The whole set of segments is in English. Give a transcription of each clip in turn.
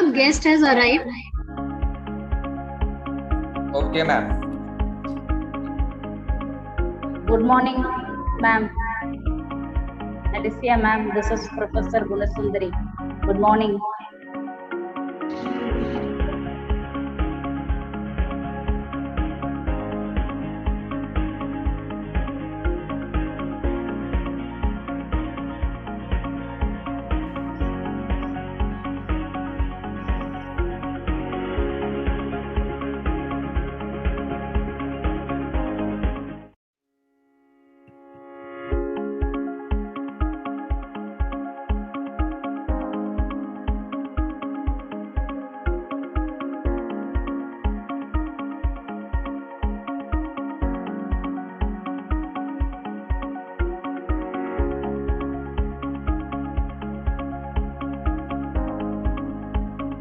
Our guest has arrived. Okay, ma'am. Good morning, ma'am. Alicia, ma'am. This is Professor Gunasundari. Good morning.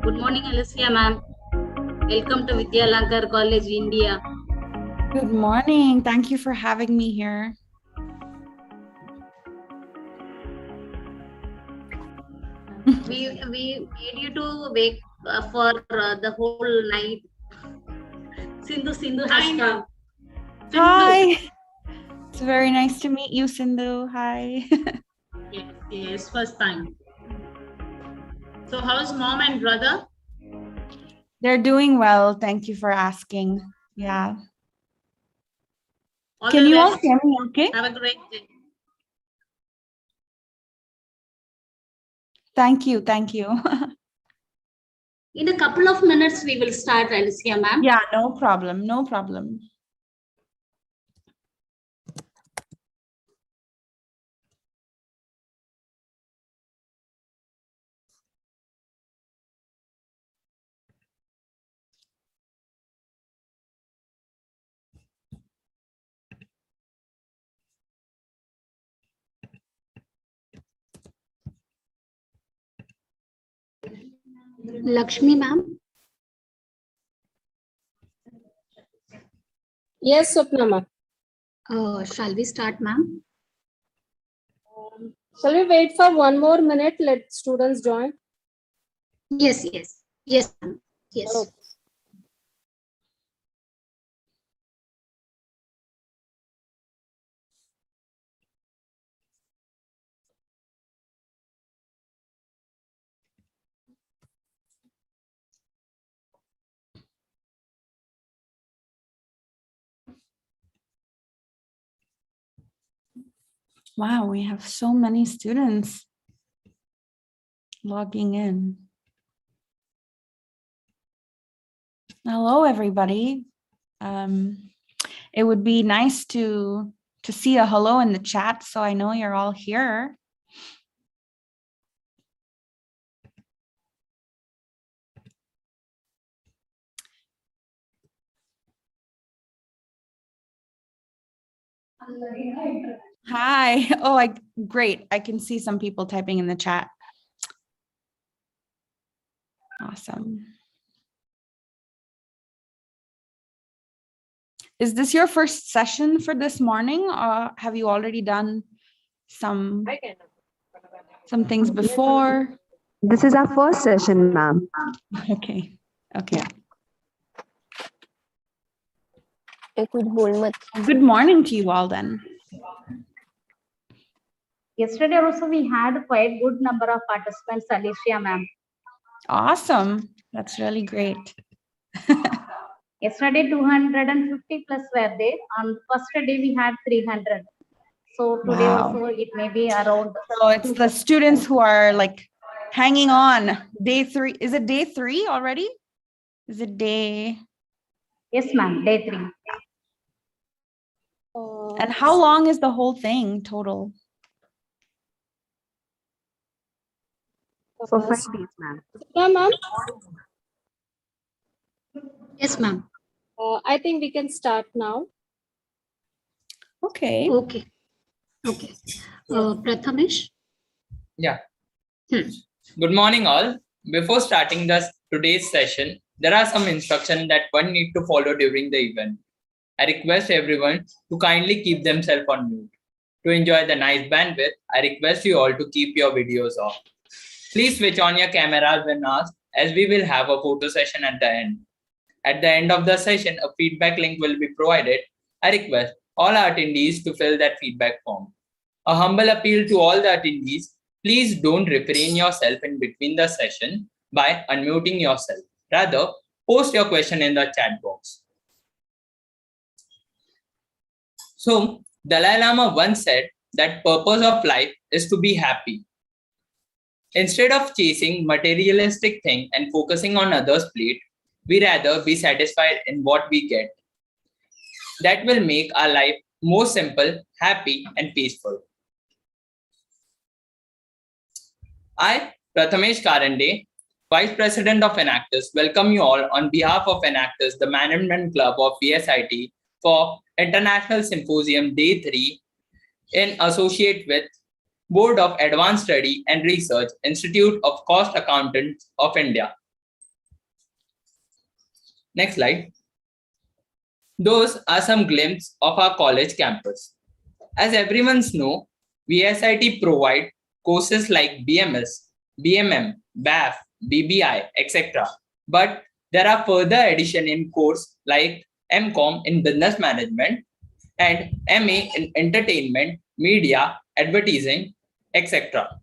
Good morning, Alicia, ma'am. Welcome to Vidyalankar College, India. Good morning. Thank you for having me here. We made you to wake for the whole night. Sindhu has come. Hi. It's very nice to meet you, Sindhu. Hi. Yes, first time. So how's mom and brother? They're doing well. Thank you for asking. Yeah. All Can the you all best. hear me okay? Have a great day. Thank you. Thank you. In a couple of minutes, we will start, Alicia, ma'am. Yeah, no problem. No problem. Lakshmi, ma'am. Yes, Swapna ma'am. Shall we start, ma'am? Shall we wait for one more minute? Let students join. Yes, ma'am. Yes. Okay. Wow, we have so many students logging in. Hello, everybody. It would be nice to see a hello in the chat, so I know you're all here. Hi. Oh, great. I can see some people typing in the chat. Awesome. Is this your first session for this morning, or have you already done some things before? This is our first session, ma'am. Okay. Okay. Good morning to you all then. Yesterday also we had quite good number of participants, Alicia, ma'am. Awesome. That's really great. Yesterday 250 plus were there. On first day we had 300. So today Wow. also it may be around. So it's the students who are like hanging on. Day 3. Is it day 3 already? Is it day? Yes, ma'am. Day 3. And how long is the whole thing total? For 5 days, ma'am. Yeah, ma'am. Yes, ma'am. I think we can start now. Okay. Okay. Prathamesh? Yeah. Hmm. Good morning, all. Before starting today's session, there are some instructions that one need to follow during the event. I request everyone to kindly keep themselves on mute. To enjoy the nice bandwidth, I request you all to keep your videos off. Please switch on your cameras when asked, as we will have a photo session at the end. At the end of the session, a feedback link will be provided. I request all attendees to fill that feedback form. A humble appeal to all the attendees, please don't refrain yourself in between the session by unmuting yourself. Rather, post your question in the chat box. So, Dalai Lama once said that purpose of life is to be happy. Instead of chasing materialistic things and focusing on others' plate, we rather be satisfied in what we get. That will make our life more simple, happy, and peaceful. I, Prathamesh Karande, Vice President of Enactus, welcome you all on behalf of Enactus, the Management Club of VSIT, for International Symposium Day 3 in associate with Board of Advanced Study and Research, Institute of Cost Accountants of India. Next slide. Those are some glimpses of our college campus. As everyone knows, VSIT provide courses like BMS, BMM, BAF, BBI, etc. But there are further addition in course like MCOM in Business Management and MA in Entertainment, Media, Advertising, etc.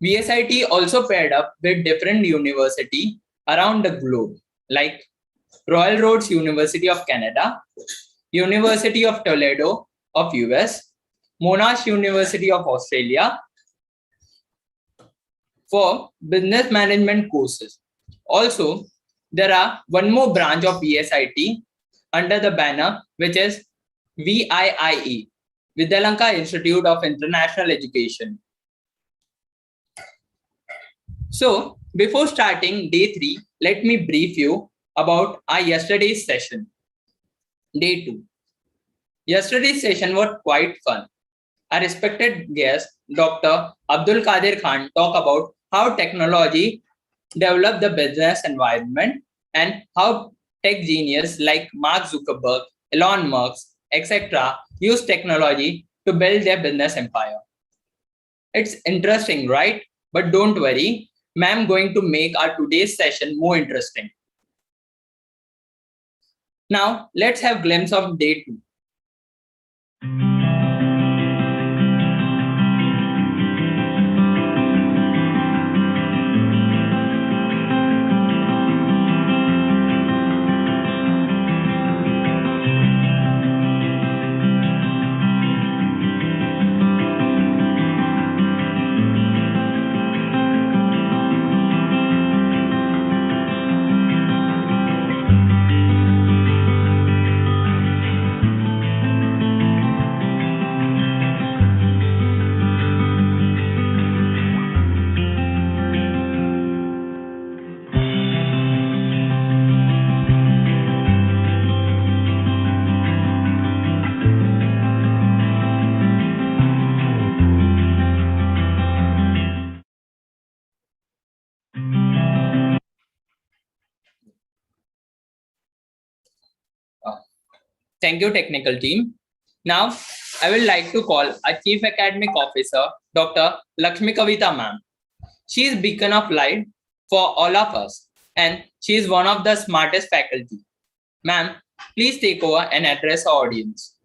VSIT also paired up with different universities around the globe like Royal Roads University of Canada, University of Toledo of US, Monash University of Australia for business management courses. Also, there are one more branch of VSIT under the banner which is VIIE, Vidyalanka Institute of International Education. So, before starting day 3, let me brief you about our yesterday's session, day 2. Yesterday's session was quite fun. Our respected guest, Dr. Abdul Qadir Khan, talked about how technology developed the business environment and how tech genius like Mark Zuckerberg, Elon Musk, etc. use technology to build their business empire. It's interesting, right? But don't worry, ma'am going to make our today's session more interesting. Now, let's have a glimpse of day 2. Thank you, technical team. Now, I would like to call our Chief Academic Officer, Dr. Lakshmi Kavita ma'am. She is beacon of light for all of us, and she is one of the smartest faculty. Ma'am, please take over and address our audience.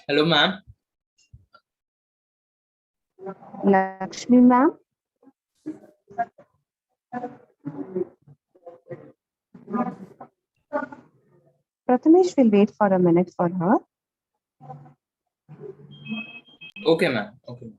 Hello, ma'am. Lakshmi ma'am. Prathamesh will wait for a minute for her. Okay, ma'am. Okay.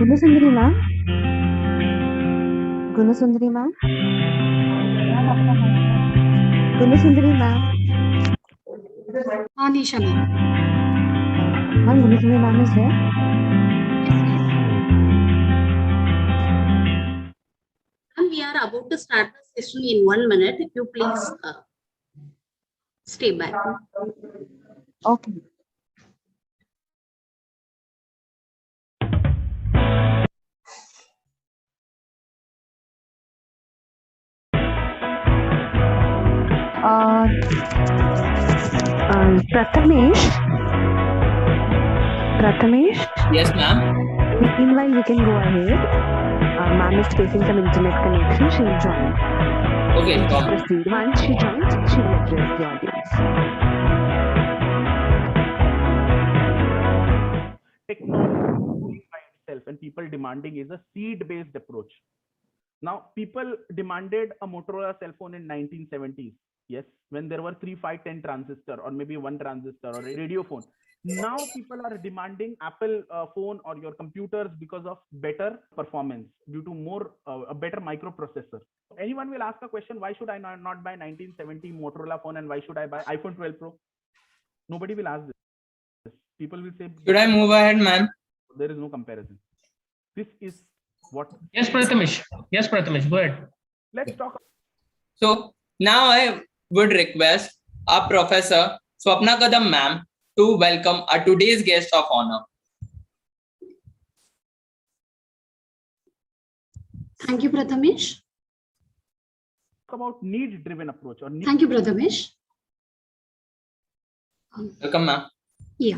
Gunasundari ma'am. Gunasundari ma'am. Gunasundari ma'am. Anisha ma'am. Ma'am, Gunasundari ma'am is here. And we are about to start the session in 1 minute. If you please stay back. Okay. Prathamesh. Prathamesh. Yes, ma'am. Meanwhile, we can go ahead. Ma'am is facing some internet connection. She'll join. Okay, Tom. Proceed. Once she joins, she will address the audience. Technology by itself and people demanding is a seed-based approach. Now, people demanded a Motorola cell phone in 1970s. Yes, when there were 3, 5, 10 transistor or maybe 1 transistor or a radio phone. Now people are demanding Apple phone or your computers because of better performance due to more a better microprocessor. Anyone will ask a question, why should I not buy 1970 Motorola phone and why should I buy iPhone 12 Pro? Nobody will ask this. People will say, Should I move ahead, ma'am? there is no comparison. This is what. Yes, Prathamesh. Yes, Prathamesh. Go ahead. Let's talk. So now I would request our Professor Swapna Kadam ma'am to welcome our today's guest of honor. Thank you, Prathamesh. About need-driven approach or need. Thank you, Prathamesh. Welcome, ma'am. Yeah.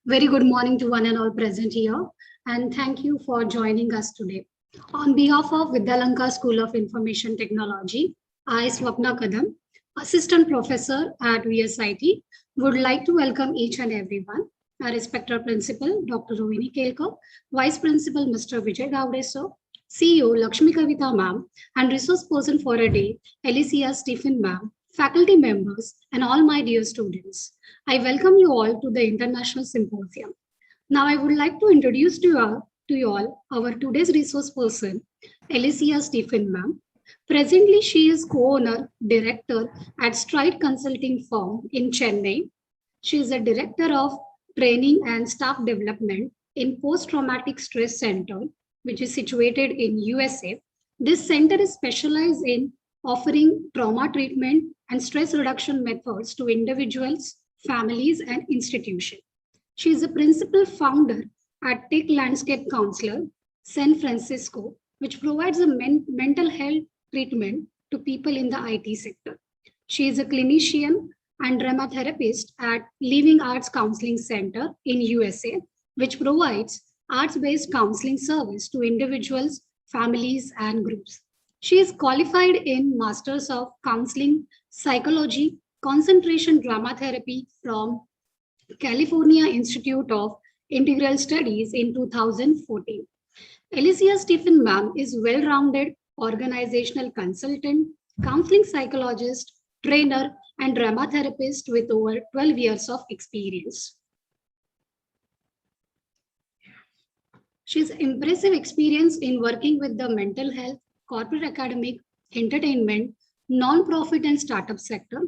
Very good morning to one and all present here. And thank you for joining us today. On behalf of Vidyalanka School of Information Technology, I, Swapna Kadam, Assistant Professor at VSIT, would like to welcome each and everyone. Our respected Principal, Dr. Rohini Kelkar, Vice Principal, Mr. Vijay Gowde, sir, CEO, Lakshmi Kavita ma'am, and resource person for a day, Alicia Stephen ma'am, faculty members, and all my dear students. I welcome you all to the International Symposium. Now I would like to introduce to you all our today's resource person, Alicia Stephen ma'am. Presently, she is co-owner, director at Stride Consulting Firm in Chennai. She is a director of training and staff development in Post-Traumatic Stress Center, which is situated in USA. This center is specialized in offering trauma treatment and stress reduction methods to individuals, families, and institutions. She is a principal founder at Tech Landscape Counselor, San Francisco, which provides a mental health treatment to people in the IT sector. She is a clinician and drama therapist at Living Arts Counseling Center in USA, which provides arts-based counseling service to individuals, families, and groups. She is qualified in Masters of Counseling, Psychology, Concentration Drama Therapy from California Institute of Integral Studies in 2014. Alicia Stephen ma'am is well-rounded organizational consultant, counseling psychologist, trainer, and drama therapist with over 12 years of experience. She's impressive experience in working with the mental health, corporate academic, entertainment, non-profit and startup sector.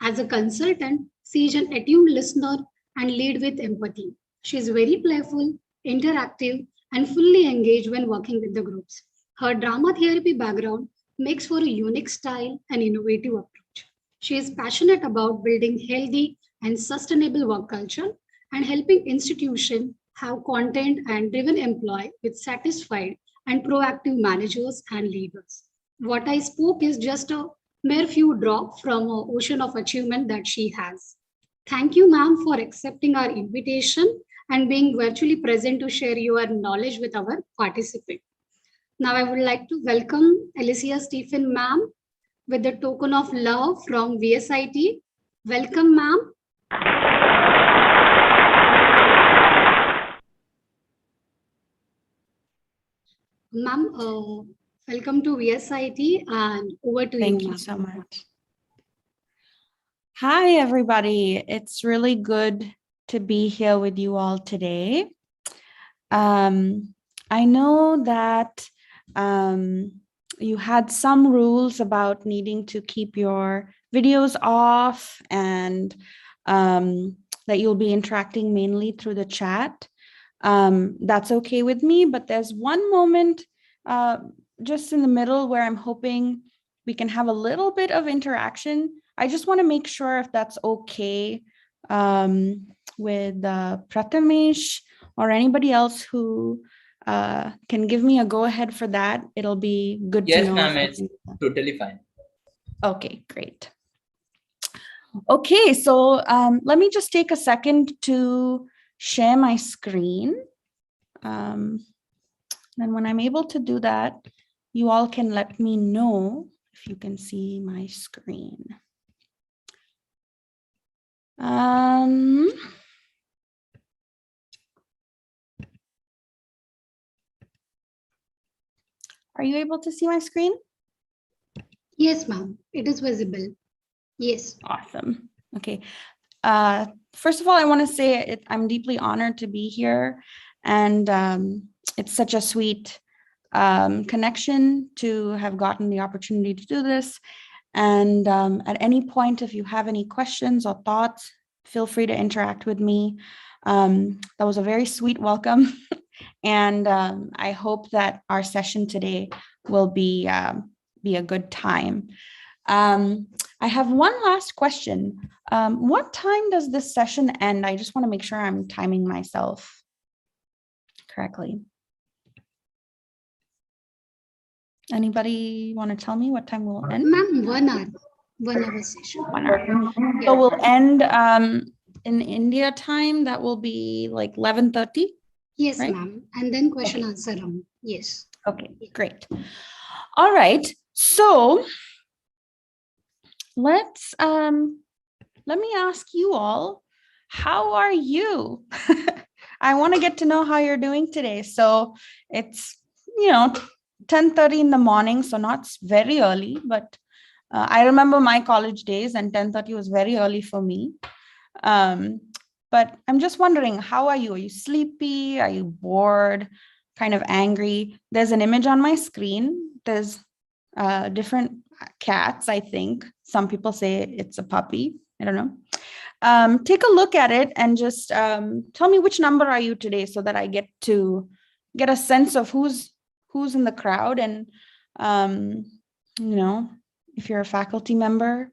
As a consultant, she is an attuned listener and lead with empathy. She is very playful, interactive, and fully engaged when working with the groups. Her drama therapy background makes for a unique style and innovative approach. She is passionate about building healthy and sustainable work culture and helping institutions have content and driven employee with satisfied and proactive managers and leaders. What I spoke is just a mere few drops from an ocean of achievement that she has. Thank you, ma'am, for accepting our invitation and being virtually present to share your knowledge with our participants. Now I would like to welcome Alicia Stephen ma'am with the token of love from VSIT. Welcome, ma'am. Ma'am, welcome to VSIT and over to Thank you, you ma'am. so much. Hi, everybody. It's really good to be here with you all today. I know that you had some rules about needing to keep your videos off and that you'll be interacting mainly through the chat. That's okay with me, but there's one moment just in the middle where I'm hoping we can have a little bit of interaction. I just want to make sure if that's okay with Prathamesh or anybody else who can give me a go ahead for that. It'll be good to Yes, know. ma'am, it's totally fine. Okay, great. Okay, so let me just take a second to share my screen. And when I'm able to do that, you all can let me know if you can see my screen. Are you able to see my screen? Yes, ma'am. It is visible. Yes. Awesome. Okay. First of all, I want to say I'm deeply honored to be here. And it's such a sweet connection to have gotten the opportunity to do this. And at any point, if you have any questions or thoughts, feel free to interact with me. That was a very sweet welcome. And I hope that our session today will be a good time. I have one last question. What time does this session end? I just want to make sure I'm timing myself correctly. Anybody want to tell me what time we'll end? Ma'am, 1 hour. 1 hour session. 1 hour. So we'll end in India time. That will be like 11:30. Yes, right? ma'am. And then question answer round. Yes. Okay, great. All right. So let me ask you all, how are you? I want to get to know how you're doing today. So it's, 10:30 in the morning, so not very early, but I remember my college days and 10:30 was very early for me. But I'm just wondering, how are you? Are you sleepy? Are you bored? Kind of angry? There's an image on my screen. There's different cats, I think. Some people say it's a puppy. I don't know. Take a look at it and just tell me which number are you today so that I get a sense of who's in the crowd. And, if you're a faculty member,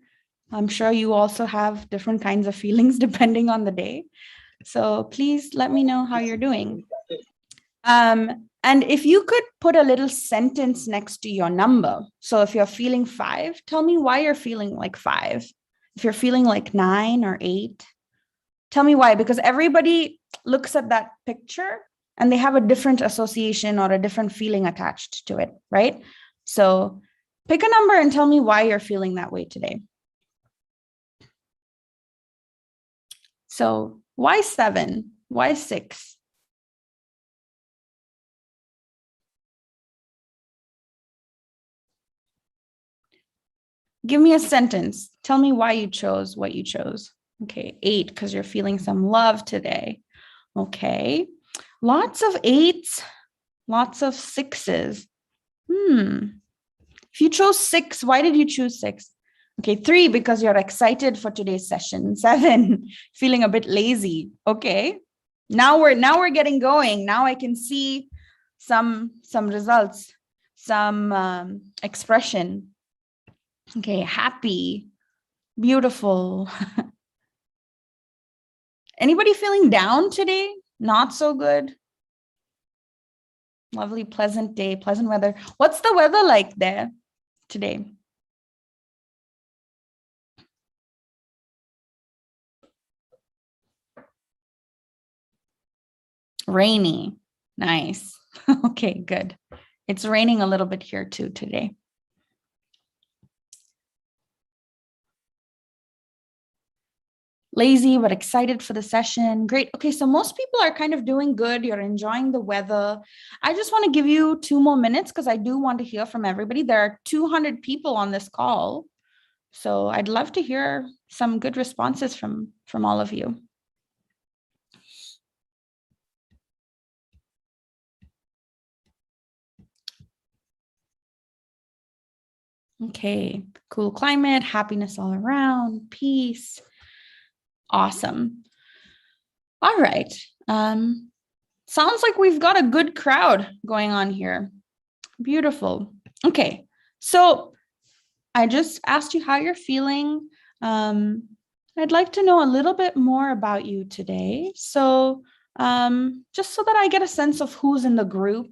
I'm sure you also have different kinds of feelings depending on the day. So please let me know how you're doing. And if you could put a little sentence next to your number. So if you're feeling 5, tell me why you're feeling like 5. If you're feeling like 9 or 8, tell me why, because everybody looks at that picture and they have a different association or a different feeling attached to it, right? So pick a number and tell me why you're feeling that way today. So why 7? Why 6? Give me a sentence. Tell me why you chose what you chose. Okay, 8, because you're feeling some love today. Okay, lots of 8s, lots of 6s. If you chose 6, why did you choose 6? Okay, 3, because you're excited for today's session. 7, feeling a bit lazy. Okay, now we're getting going. Now I can see some results, some expression. Okay, happy, beautiful. Anybody feeling down today? Not so good? Lovely, pleasant day, pleasant weather. What's the weather like there today? Rainy. Nice. Okay, good. It's raining a little bit here too today. Lazy, but excited for the session. Great. Okay, so most people are kind of doing good. You're enjoying the weather. I just want to give you 2 more minutes because I do want to hear from everybody. There are 200 people on this call. So I'd love to hear some good responses from all of you. Okay, cool climate, happiness all around, peace. Awesome. All right. Sounds like we've got a good crowd going on here. Beautiful. Okay, so I just asked you how you're feeling. I'd like to know a little bit more about you today. So just so that I get a sense of who's in the group,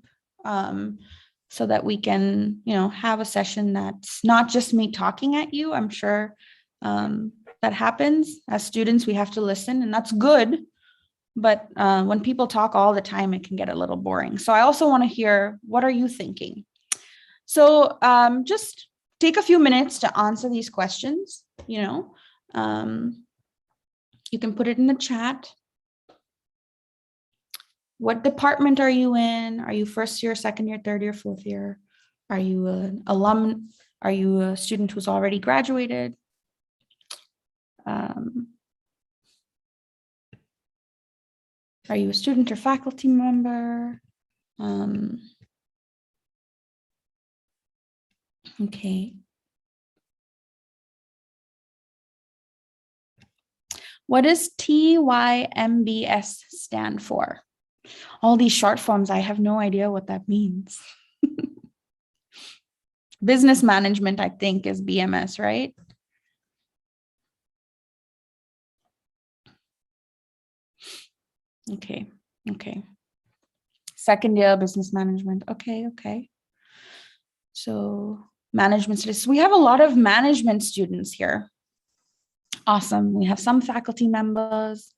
so that we can, have a session that's not just me talking at you. I'm sure that happens. As students, we have to listen, and that's good. But when people talk all the time, it can get a little boring. So I also want to hear, what are you thinking? So just take a few minutes to answer these questions. You can put it in the chat. What department are you in? Are you first year, second year, third year, fourth year? Are you an alum? Are you a student who's already graduated? Are you a student or faculty member? Okay. What does TYMBS stand for? All these short forms, I have no idea what that means. Business management, I think, is BMS, right? Okay. Second year business management. Okay. So management studies. We have a lot of management students here. Awesome. We have some faculty members.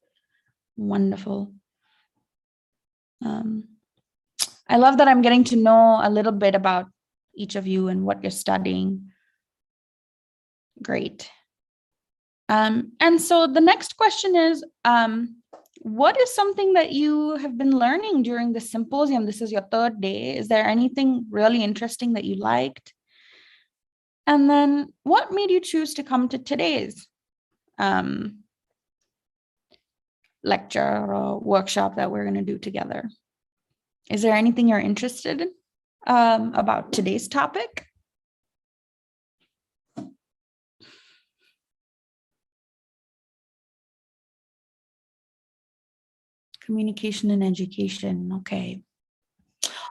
Wonderful. I love that I'm getting to know a little bit about each of you and what you're studying. Great. And so the next question is, what is something that you have been learning during the symposium? This is your third day. Is there anything really interesting that you liked? And then what made you choose to come to today's lecture or workshop that we're going to do together? Is there anything you're interested in about today's topic? Communication and education. Okay.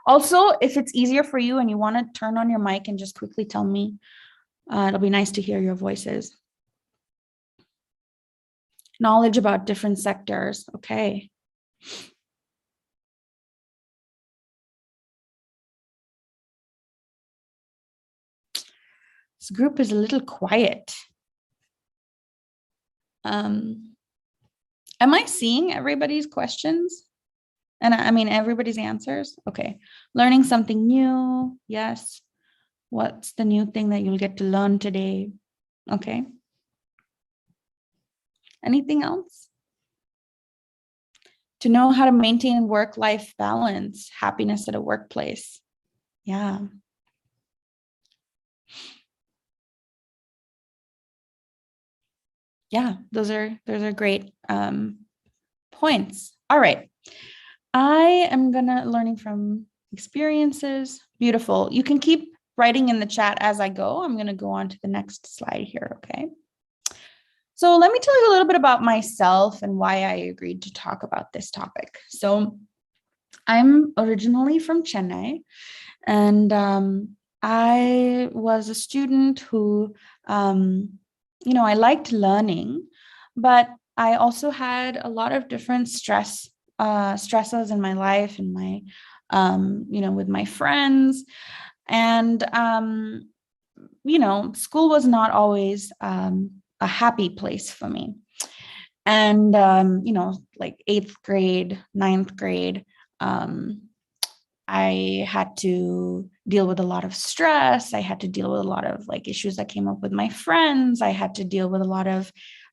Also, if it's easier for you and you want to turn on your mic and just quickly tell me, it'll be nice to hear your voices. Knowledge about different sectors. Okay. This group is a little quiet. Am I seeing everybody's questions? And I mean, everybody's answers? Okay. Learning something new. Yes. What's the new thing that you'll get to learn today? Okay. Anything else? To know how to maintain work-life balance, happiness at a workplace. Yeah. Yeah, those are great points. All right. I am learning from experiences. Beautiful. You can keep writing in the chat as I go. I'm gonna go on to the next slide here, okay? So let me tell you a little bit about myself and why I agreed to talk about this topic. So I'm originally from Chennai, and I was a student who, I liked learning, but I also had a lot of different stresses in my life and my, with my friends. And, school was not always a happy place for me. And, like 8th grade, 9th grade, I had to deal with a lot of stress. I had to deal with a lot of issues that came up with my friends. I had to deal with a lot of,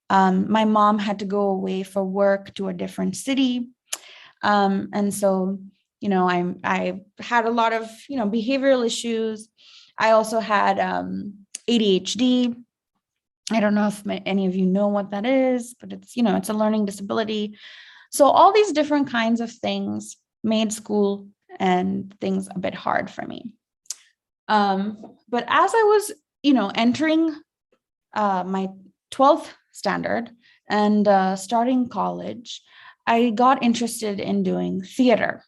my mom had to go away for work to a different city. And so, I had a lot of, behavioral issues. I also had ADHD. I don't know if any of you know what that is, but it's, it's a learning disability. So all these different kinds of things made school and things a bit hard for me. But as I was entering my 12th standard and starting college, I got interested in doing theater.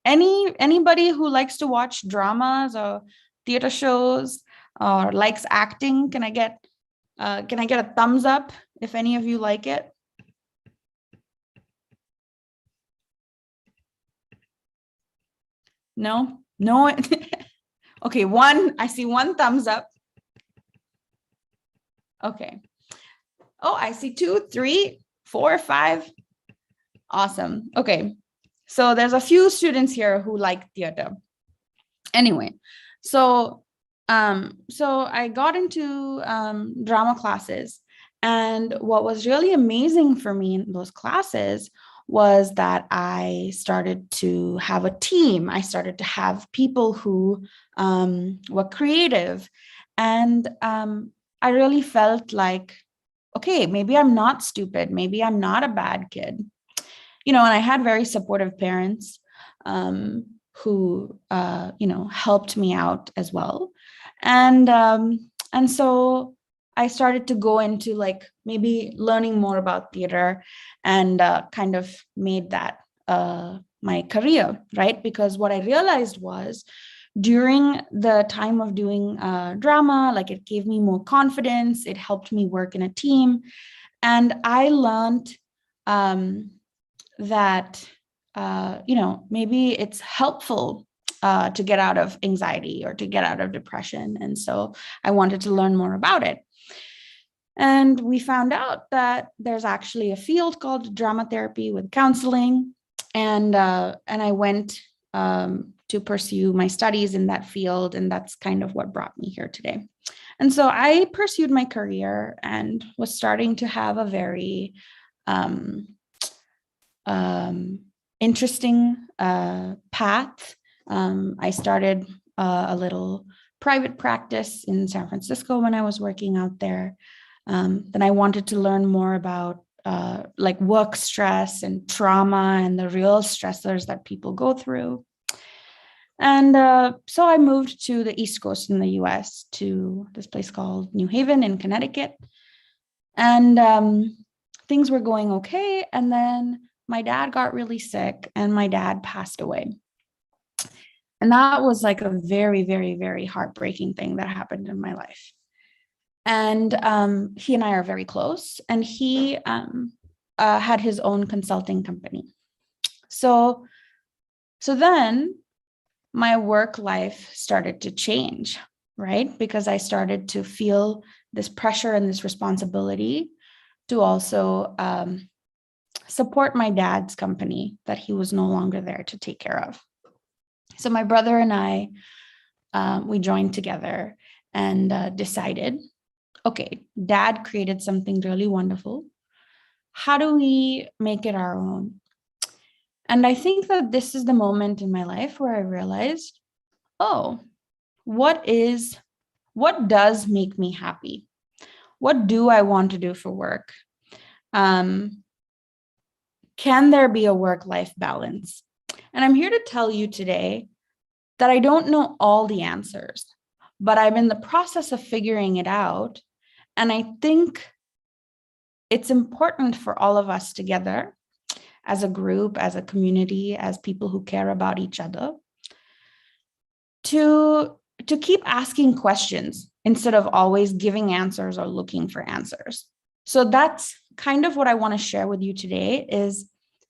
Anybody who likes to watch dramas or theater shows or likes acting, can I get a thumbs up if any of you like it? No. Okay, I see one thumbs up. Okay. Oh, I see 2, 3, 4, 5. Awesome. Okay. So there's a few students here who like theater. Anyway, so I got into drama classes, and what was really amazing for me in those classes was that I started to have a team. I started to have people who were creative, and I really felt like, okay, maybe I'm not stupid. Maybe I'm not a bad kid. And I had very supportive parents who, helped me out as well. And so I started to go into like maybe learning more about theater, and kind of made that my career, right? Because what I realized was during the time of doing drama, like it gave me more confidence. It helped me work in a team. And I learned that, maybe it's helpful to get out of anxiety or to get out of depression. And so I wanted to learn more about it. And we found out that there's actually a field called drama therapy with counseling. And I went to pursue my studies in that field. And that's kind of what brought me here today. And so I pursued my career and was starting to have a very interesting path. I started a little private practice in San Francisco when I was working out there. Then I wanted to learn more about like work stress and trauma and the real stressors that people go through. And so I moved to the East Coast in the US, to this place called New Haven in Connecticut. And things were going okay. And then my dad got really sick and my dad passed away. And that was like a very, very, very heartbreaking thing that happened in my life. And he and I are very close, and he had his own consulting company. So then my work life started to change, right? Because I started to feel this pressure and this responsibility to also support my dad's company that he was no longer there to take care of. So my brother and I, we joined together and decided, okay, dad created something really wonderful. How do we make it our own? And I think that this is the moment in my life where I realized, oh, what does make me happy? What do I want to do for work? Can there be a work-life balance? And I'm here to tell you today that I don't know all the answers, but I'm in the process of figuring it out. And I think it's important for all of us together, as a group, as a community, as people who care about each other, to keep asking questions instead of always giving answers or looking for answers. So that's kind of what I want to share with you today, is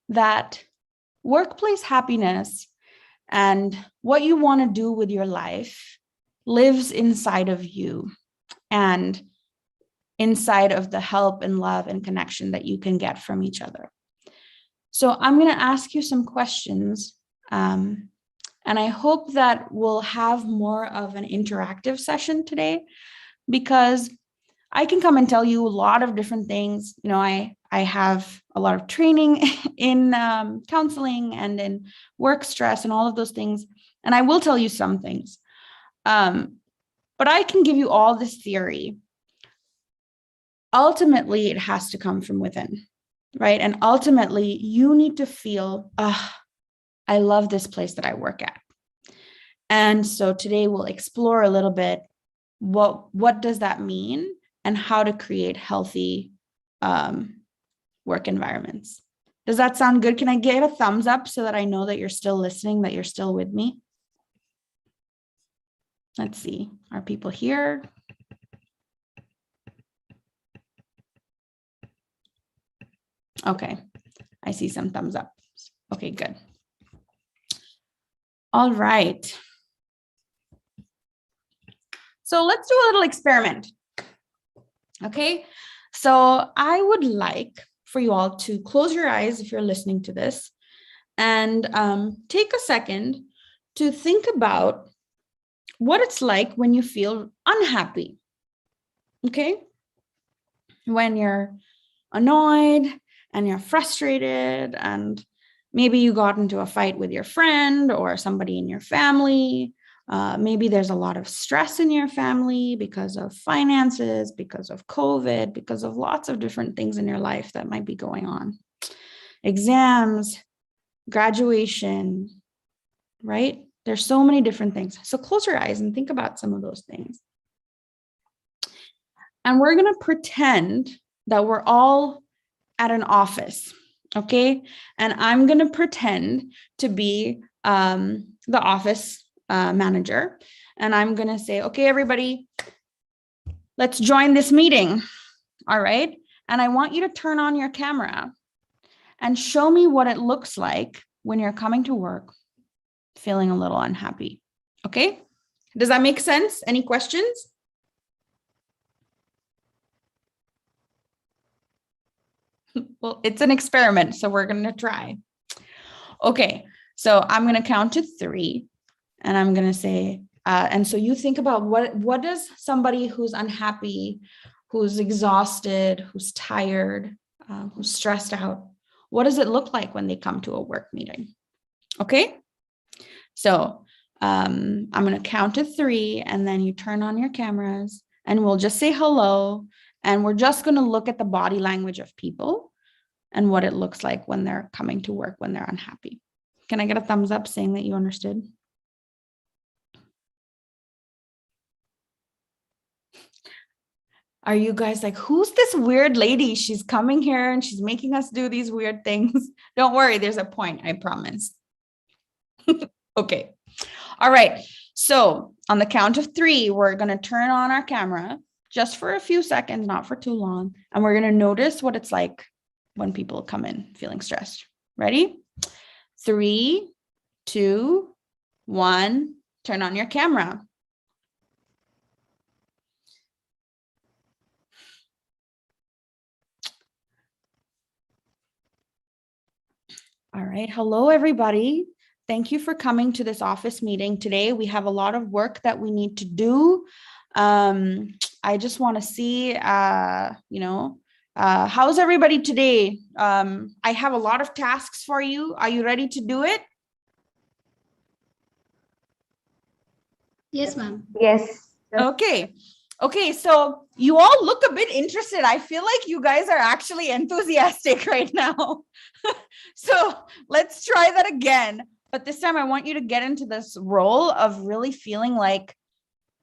that workplace happiness and what you want to do with your life lives inside of you and inside of the help and love and connection that you can get from each other. So I'm going to ask you some questions, and I hope that we'll have more of an interactive session today, because I can come and tell you a lot of different things. I have a lot of training in counseling and in work stress and all of those things, and I will tell you some things. But I can give you all this theory. Ultimately, it has to come from within, right? And ultimately, you need to feel, I love this place that I work at. And so today we'll explore a little bit what does that mean, and how to create healthy work environments. Does that sound good? Can I get a thumbs up so that I know that you're still listening, that you're still with me? Let's see, are people here? Okay, I see some thumbs up. Okay, good. All right. So let's do a little experiment. Okay, so I would like for you all to close your eyes if you're listening to this, and take a second to think about what it's like when you feel unhappy. Okay, when you're annoyed and you're frustrated, and maybe you got into a fight with your friend or somebody in your family. Maybe there's a lot of stress in your family because of finances, because of COVID, because of lots of different things in your life that might be going on. Exams, graduation, right? There's so many different things. So close your eyes and think about some of those things. And we're going to pretend that we're all at an office, okay? And I'm going to pretend to be the office manager. And I'm going to say, okay, everybody, let's join this meeting. All right. And I want you to turn on your camera and show me what it looks like when you're coming to work feeling a little unhappy. Okay. Does that make sense? Any questions? Well, it's an experiment, so we're going to try. Okay. So I'm going to count to 3. And I'm going to say, and so you think about what does somebody who's unhappy, who's exhausted, who's tired, who's stressed out, what does it look like when they come to a work meeting? Okay. So I'm going to count to 3, and then you turn on your cameras and we'll just say hello. And we're just going to look at the body language of people and what it looks like when they're coming to work, when they're unhappy. Can I get a thumbs up saying that you understood? Are you guys like, who's this weird lady? She's coming here and she's making us do these weird things. Don't worry, there's a point, I promise. Okay. All right. So on the count of 3, we're going to turn on our camera just for a few seconds, not for too long. And we're going to notice what it's like when people come in feeling stressed. Ready? 3, 2, 1, turn on your camera. All right. Hello, everybody. Thank you for coming to this office meeting today. We have a lot of work that we need to do. I just want to see, how's everybody today? I have a lot of tasks for you. Are you ready to do it? Yes, ma'am. Yes. Okay. Okay, so you all look a bit interested. I feel like you guys are actually enthusiastic right now. So let's try that again. But this time I want you to get into this role of really feeling like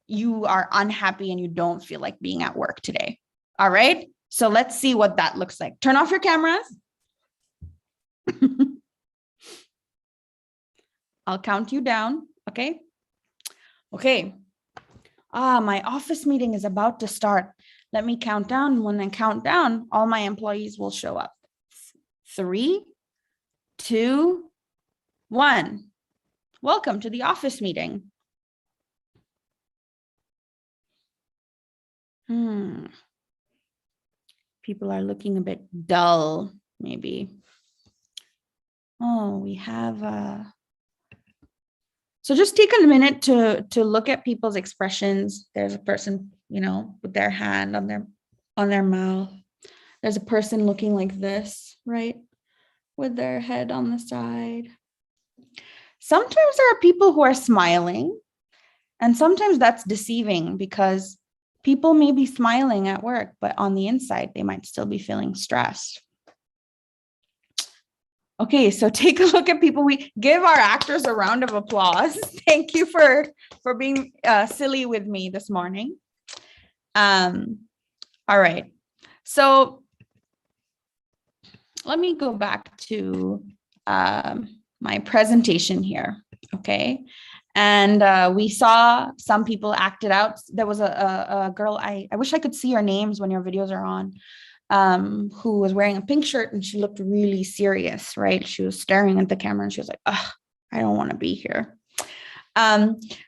you are unhappy and you don't feel like being at work today. All right. So let's see what that looks like. Turn off your cameras. I'll count you down. Okay. Okay. My office meeting is about to start. Let me count down. When I count down, all my employees will show up. 3, 2, 1. Welcome to the office meeting. People are looking a bit dull, maybe. Oh, we have so just take a minute to look at people's expressions. There's a person, with their hand on their mouth. There's a person looking like this, right? With their head on the side. Sometimes there are people who are smiling, and sometimes that's deceiving because people may be smiling at work, but on the inside, they might still be feeling stressed. Okay, so take a look at people. We give our actors a round of applause. Thank you for being silly with me this morning. All right. So let me go back to my presentation here. Okay. And we saw some people acted out. There was a girl, I wish I could see your names when your videos are on, who was wearing a pink shirt and she looked really serious, right? She was staring at the camera and she was like, ugh, I don't want to be here.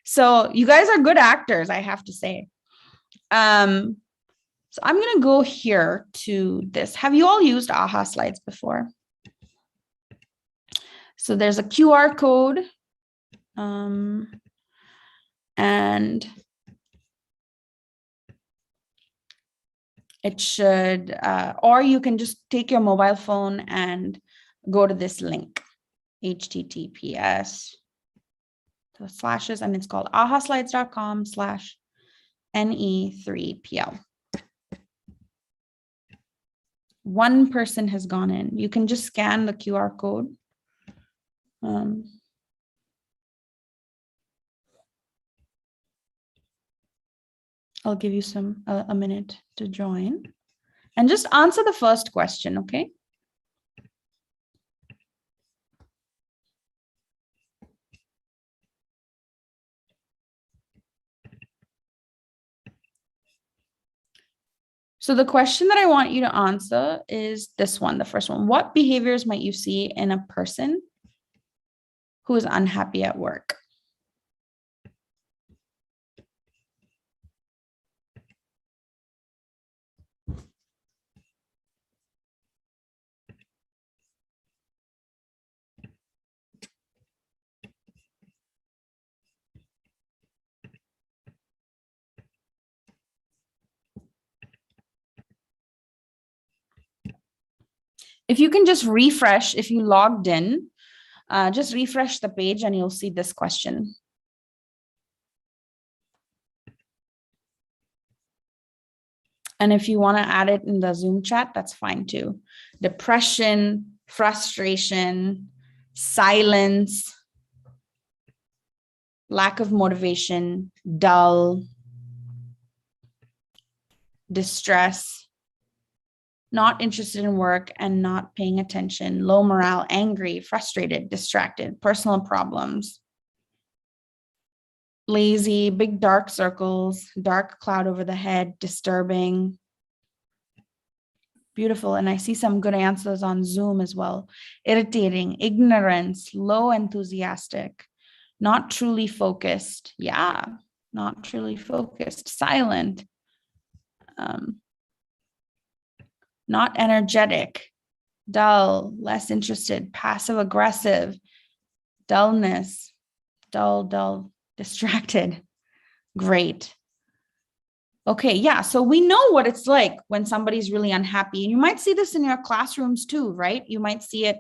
So you guys are good actors, I have to say. So I'm going to go here to this. Have you all used AHA Slides before? So there's a QR code. And it should, or you can just take your mobile phone and go to this link, https, the slashes, and it's called ahaslides.com/NE3PL. One person has gone in. You can just scan the QR code. I'll give you a minute to join and just answer the first question, okay? So the question that I want you to answer is this one, the first one. What behaviors might you see in a person who is unhappy at work? If you can just refresh, if you logged in, just refresh the page and you'll see this question. And if you want to add it in the Zoom chat, that's fine too. Depression, frustration, silence, lack of motivation, dull, distress, not interested in work and not paying attention, low morale, angry, frustrated, distracted, personal problems, lazy, big dark circles, dark cloud over the head, disturbing. Beautiful. And I see some good answers on Zoom as well. Irritating, ignorance, low enthusiastic, not truly focused. Yeah, not truly focused, silent. Not energetic, dull, less interested, passive aggressive, dullness, dull, distracted. Great. Okay, yeah, so we know what it's like when somebody's really unhappy. And you might see this in your classrooms too, right? You might see it.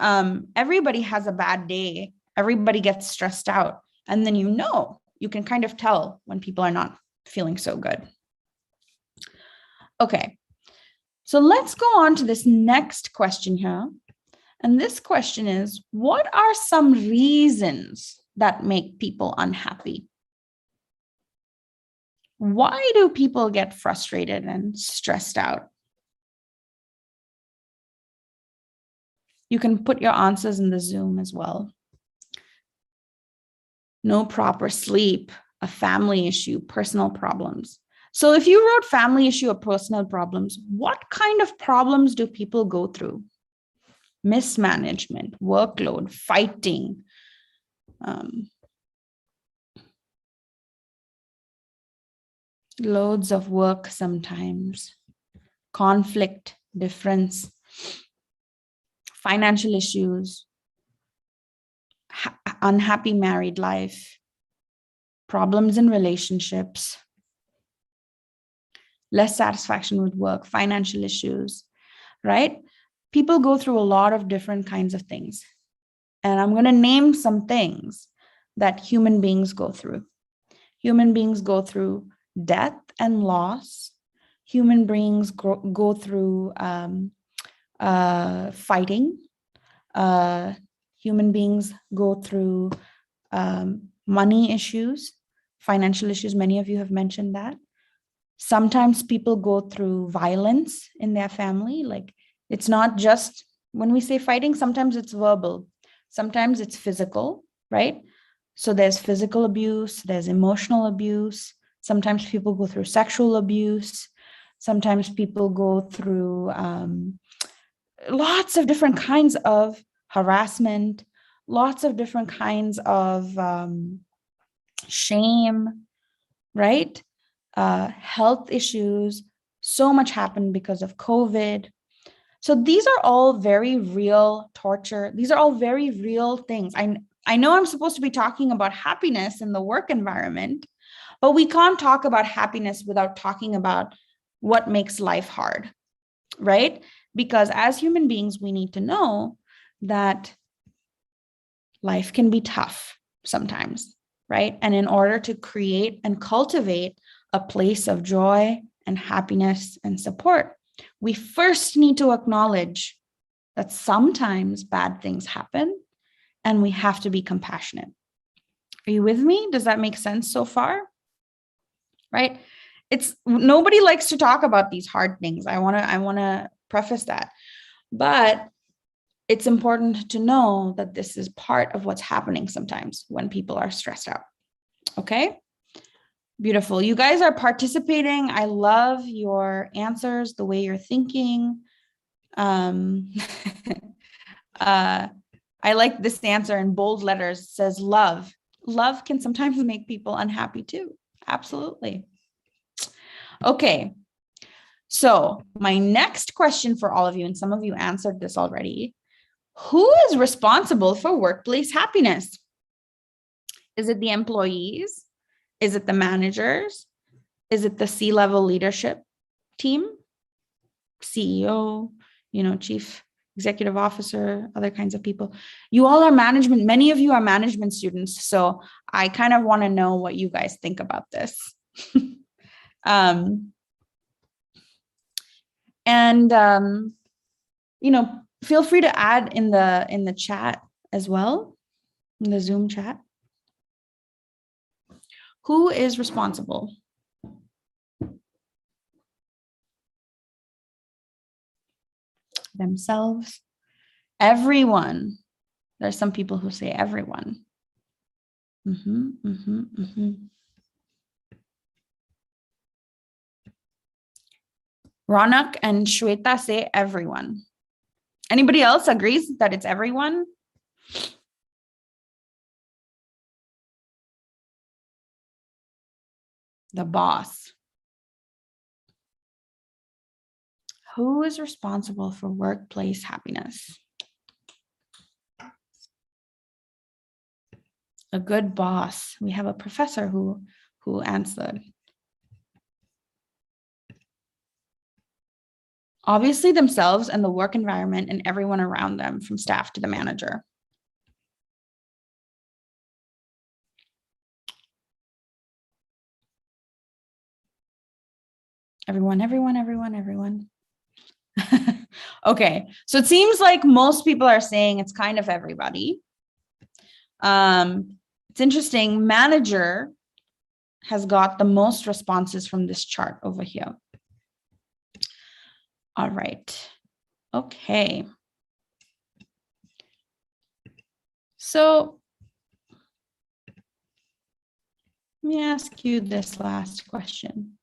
Everybody has a bad day. Everybody gets stressed out. And then you can kind of tell when people are not feeling so good. Okay. So let's go on to this next question here. And this question is, what are some reasons that make people unhappy? Why do people get frustrated and stressed out? You can put your answers in the Zoom as well. No proper sleep, a family issue, personal problems. So if you wrote family issue or personal problems, what kind of problems do people go through? Mismanagement, workload, fighting, loads of work sometimes, conflict, difference, financial issues, unhappy married life, problems in relationships, less satisfaction with work, financial issues, right? People go through a lot of different kinds of things. And I'm going to name some things that human beings go through. Human beings go through death and loss. Human beings go through fighting. Human beings go through money issues, financial issues. Many of you have mentioned that. Sometimes people go through violence in their family. Like, it's not just when we say fighting, sometimes it's verbal, sometimes it's physical, right? So there's physical abuse, there's emotional abuse. Sometimes people go through sexual abuse. Sometimes people go through lots of different kinds of harassment, lots of different kinds of shame, right? Health issues. So much happened because of COVID. So these are all very real torture. These are all very real things. I know I'm supposed to be talking about happiness in the work environment, but we can't talk about happiness without talking about what makes life hard, right? Because as human beings, we need to know that life can be tough sometimes, right? And in order to create and cultivate a place of joy and happiness and support, we first need to acknowledge that sometimes bad things happen and we have to be compassionate. Are you with me? Does that make sense so far? Right? It's nobody likes to talk about these hard things. I want to preface that. But it's important to know that this is part of what's happening sometimes when people are stressed out. Okay? Beautiful. You guys are participating. I love your answers, the way you're thinking. I like this answer in bold letters. It says love. Love can sometimes make people unhappy too. Absolutely. Okay. So my next question for all of you, and some of you answered this already, who is responsible for workplace happiness? Is it the employees? Is it the managers? Is it the C-level leadership team? CEO, chief executive officer, other kinds of people. You all are management. Many of you are management students. So I kind of want to know what you guys think about this. Feel free to add in the chat as well, in the Zoom chat. Who is responsible? Themselves. Everyone. There's some people who say everyone. Ronak and Shweta say everyone. Anybody else agrees that it's everyone? The boss. Who is responsible for workplace happiness? A good boss. We have a professor who answered. Obviously themselves and the work environment and everyone around them, from staff to the manager. Everyone. Okay, so it seems like most people are saying it's kind of everybody. It's interesting, manager has got the most responses from this chart over here. All right, okay. So let me ask you this last question.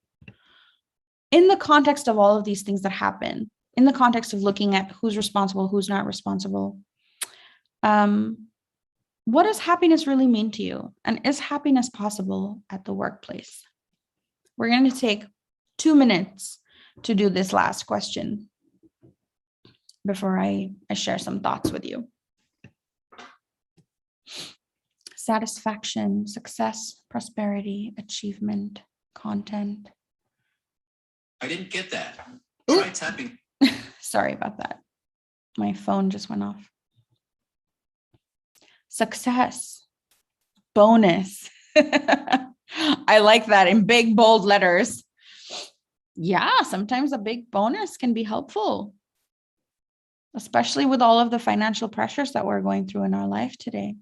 In the context of all of these things that happen, in the context of looking at who's responsible, who's not responsible, what does happiness really mean to you? And is happiness possible at the workplace? We're going to take 2 minutes to do this last question before I share some thoughts with you. Satisfaction, success, prosperity, achievement, content. I didn't get that. Try tapping. Sorry about that. My phone just went off. Success, bonus. I like that in big, bold letters. Yeah, sometimes a big bonus can be helpful, especially with all of the financial pressures that we're going through in our life today.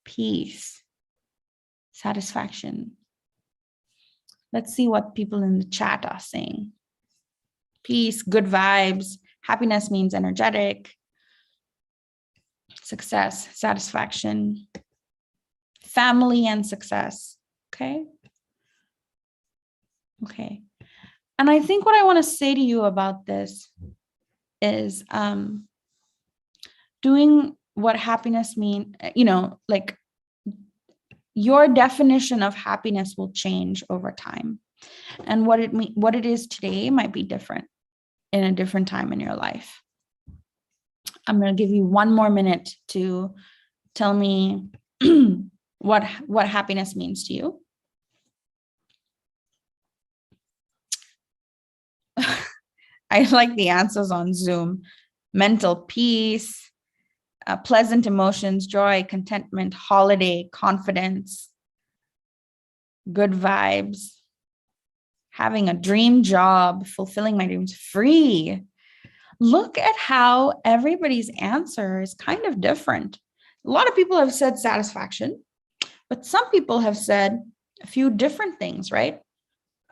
Peace, satisfaction. Let's see what people in the chat are saying. Peace, good vibes. Happiness means energetic. Success, satisfaction. Family and success. Okay. Okay. And I think what I want to say to you about this is doing what happiness means, like your definition of happiness will change over time. And what it is today might be different in a different time in your life. I'm going to give you 1 more minute to tell me what happiness means to you. I like the answers on Zoom. Mental peace, pleasant emotions, joy, contentment, holiday, confidence, good vibes, having a dream job, fulfilling my dreams, free. Look at how everybody's answer is kind of different. A lot of people have said satisfaction, but some people have said a few different things, right?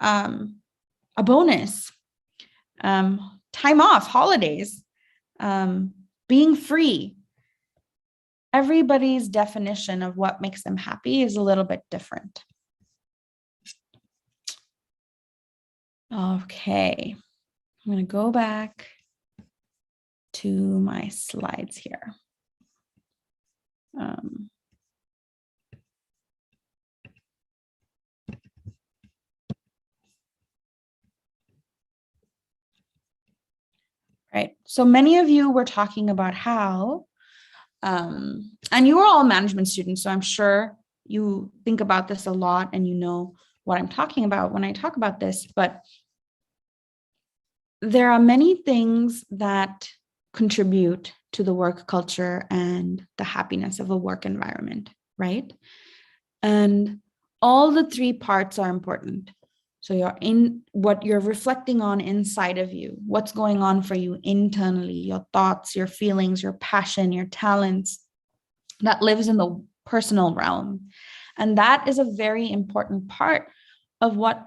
A bonus, time off, holidays, being free. Everybody's definition of what makes them happy is a little bit different. Okay, I'm going to go back to my slides here. Right. So many of you were talking about how, and you are all management students, so I'm sure you think about this a lot and you know what I'm talking about when I talk about this, but there are many things that contribute to the work culture and the happiness of a work environment, right? And all the 3 parts are important. So you're in what you're reflecting on inside of you, what's going on for you internally, your thoughts, your feelings, your passion, your talents, that lives in the personal realm. And that is a very important part of what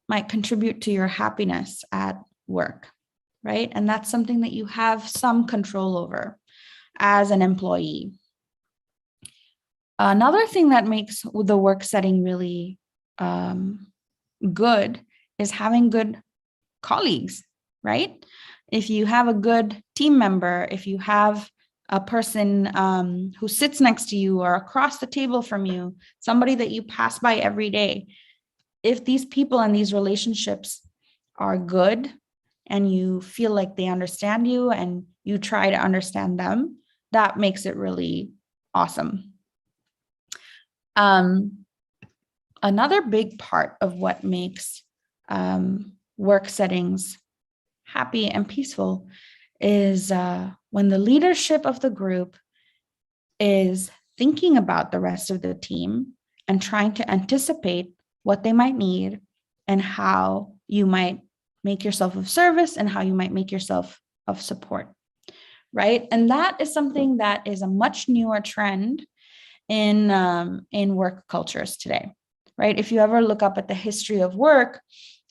might contribute to your happiness at work, right? And that's something that you have some control over as an employee. Another thing that makes the work setting really good is having good colleagues, right? If you have a good team member, if you have a person who sits next to you or across the table from you, somebody that you pass by every day, if these people and these relationships are good and you feel like they understand you and you try to understand them, that makes it really awesome. Another big part of what makes work settings happy and peaceful is when the leadership of the group is thinking about the rest of the team and trying to anticipate what they might need and how you might make yourself of service and how you might make yourself of support, right? And that is something that is a much newer trend in work cultures today. Right? If you ever look up at the history of work,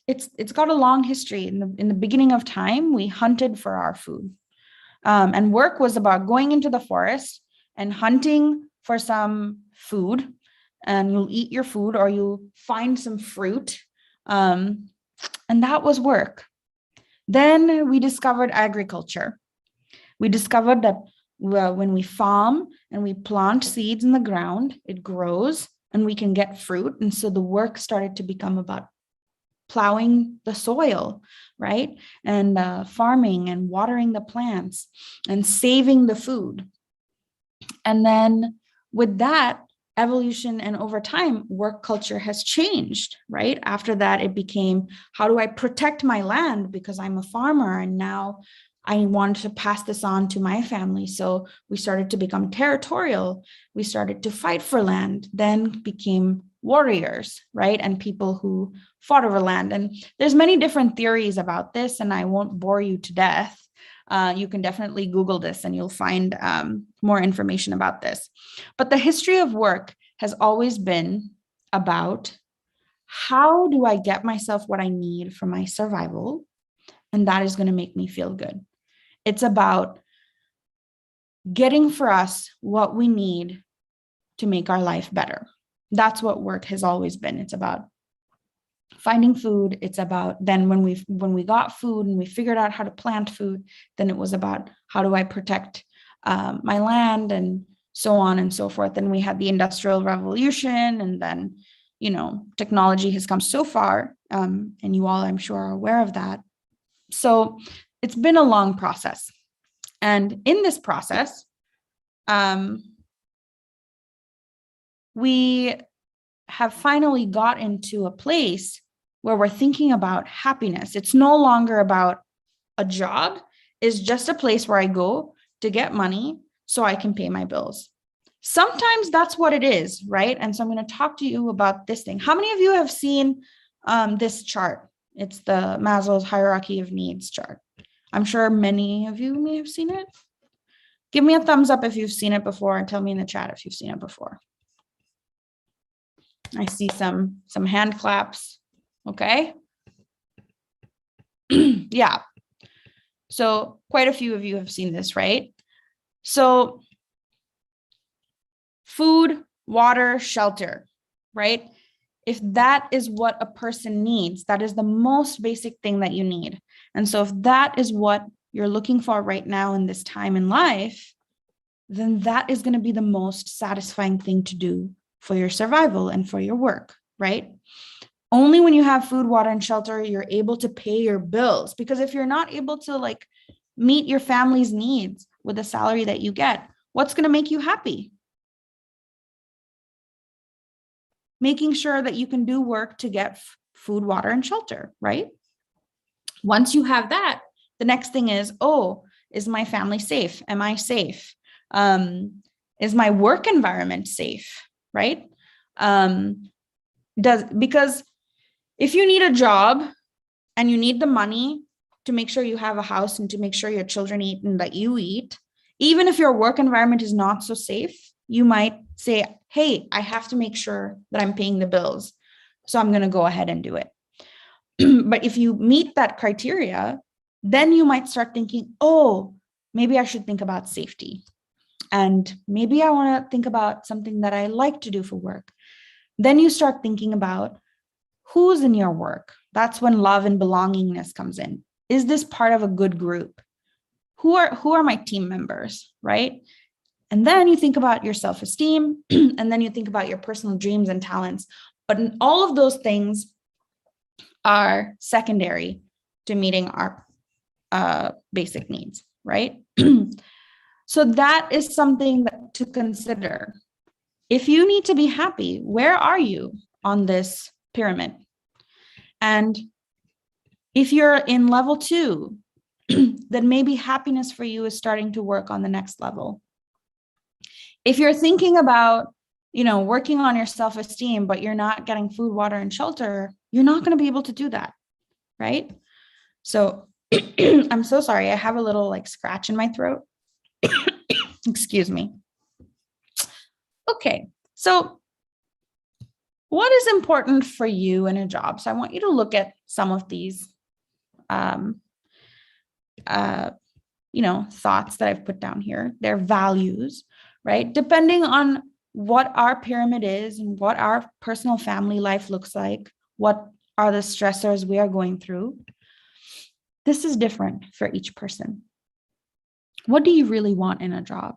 it's got a long history. In the beginning of time, we hunted for our food. And work was about going into the forest and hunting for some food, and you'll eat your food or you'll find some fruit. And that was work. Then we discovered agriculture. We discovered that when we farm and we plant seeds in the ground, it grows and we can get fruit. And so the work started to become about plowing the soil, right? And farming and watering the plants and saving the food. And then with that, evolution and over time, work culture has changed, right? After that, it became, how do I protect my land because I'm a farmer and now I wanted to pass this on to my family. So we started to become territorial. We started to fight for land, then became warriors, right? And people who fought over land. And there's many different theories about this, and I won't bore you to death. You can definitely Google this and you'll find more information about this. But the history of work has always been about how do I get myself what I need for my survival? And that is going to make me feel good. It's about getting for us what we need to make our life better. That's what work has always been. It's about finding food. It's about then when we got food and we figured out how to plant food, then it was about how do I protect my land and so on and so forth. Then we had the Industrial Revolution, and then, you know, technology has come so far, and you all, I'm sure, are aware of that. So it's been a long process. And in this process, we have finally got into a place where we're thinking about happiness. It's no longer about a job. It's just a place where I go to get money so I can pay my bills. Sometimes that's what it is, right? And so I'm going to talk to you about this thing. How many of you have seen this chart? It's the Maslow's hierarchy of needs chart. I'm sure many of you may have seen it. Give me a thumbs up if you've seen it before, and tell me in the chat if you've seen it before. I see some hand claps. Okay. Yeah. So quite a few of you have seen this, right? So food, water, shelter, right? If that is what a person needs, that is the most basic thing that you need. And so if that is what you're looking for right now in this time in life, then that is going to be the most satisfying thing to do for your survival and for your work, right? Only when you have food, water, and shelter, you're able to pay your bills. Because if you're not able to like meet your family's needs with the salary that you get, what's going to make you happy? Making sure that you can do work to get food, water, and shelter, right? Once you have that, the next thing is, oh, is my family safe? Am I safe? Is my work environment safe, right? Because if you need a job and you need the money to make sure you have a house and to make sure your children eat and that you eat, even if your work environment is not so safe, you might say, hey, I have to make sure that I'm paying the bills, so I'm going to go ahead and do it. But if you meet that criteria, then you might start thinking, oh, maybe I should think about safety. And maybe I want to think about something that I like to do for work. Then you start thinking about who's in your work. That's when love and belongingness comes in. Is this part of a good group? Who are my team members, right? And then you think about your self-esteem, and then you think about your personal dreams and talents. But all of those things are secondary to meeting our basic needs, right? So that is something to consider. If you need to be happy, where are you on this pyramid? And if you're in level 2, then maybe happiness for you is starting to work on the next level. If you're thinking about, working on your self-esteem, but you're not getting food, water, and shelter, you're not going to be able to do that, right? So I'm so sorry. I have a little scratch in my throat. Excuse me. Okay, so what is important for you in a job? So I want you to look at some of these, thoughts that I've put down here. They're values, right? Depending on what our pyramid is and what our personal family life looks like, what are the stressors we are going through, this is different for each person. What do you really want in a job?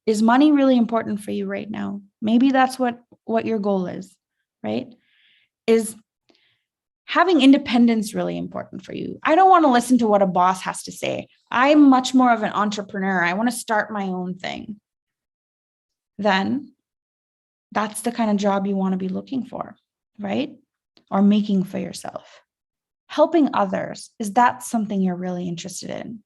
Is money really important for you right now? Maybe that's what your goal is, right? Is having independence really important for you? I don't want to listen to what a boss has to say. I'm much more of an entrepreneur. I want to start my own thing. Then that's the kind of job you want to be looking for, right? Or making for yourself. Helping others, is that something you're really interested in?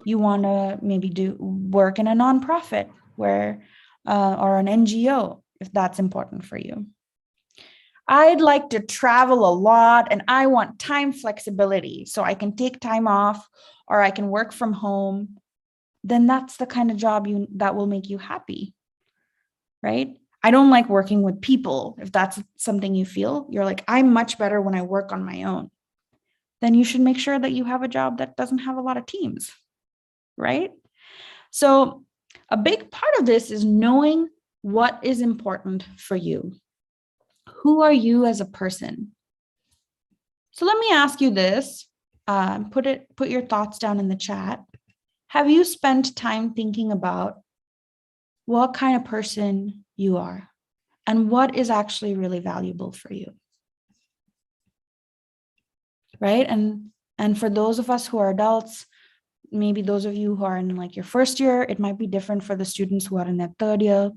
You want to maybe do work in a nonprofit or an NGO, if that's important for you. I'd like to travel a lot and I want time flexibility so I can take time off or I can work from home. Then that's the kind of job that will make you happy, right? I don't like working with people. If that's something you feel, you're like, I'm much better when I work on my own. Then you should make sure that you have a job that doesn't have a lot of teams, right? So a big part of this is knowing what is important for you. Who are you as a person? So let me ask you this. Put your thoughts down in the chat. Have you spent time thinking about what kind of person you are and what is actually really valuable for you? Right? And for those of us who are adults, maybe those of you who are in like your first year, it might be different for the students who are in their third year.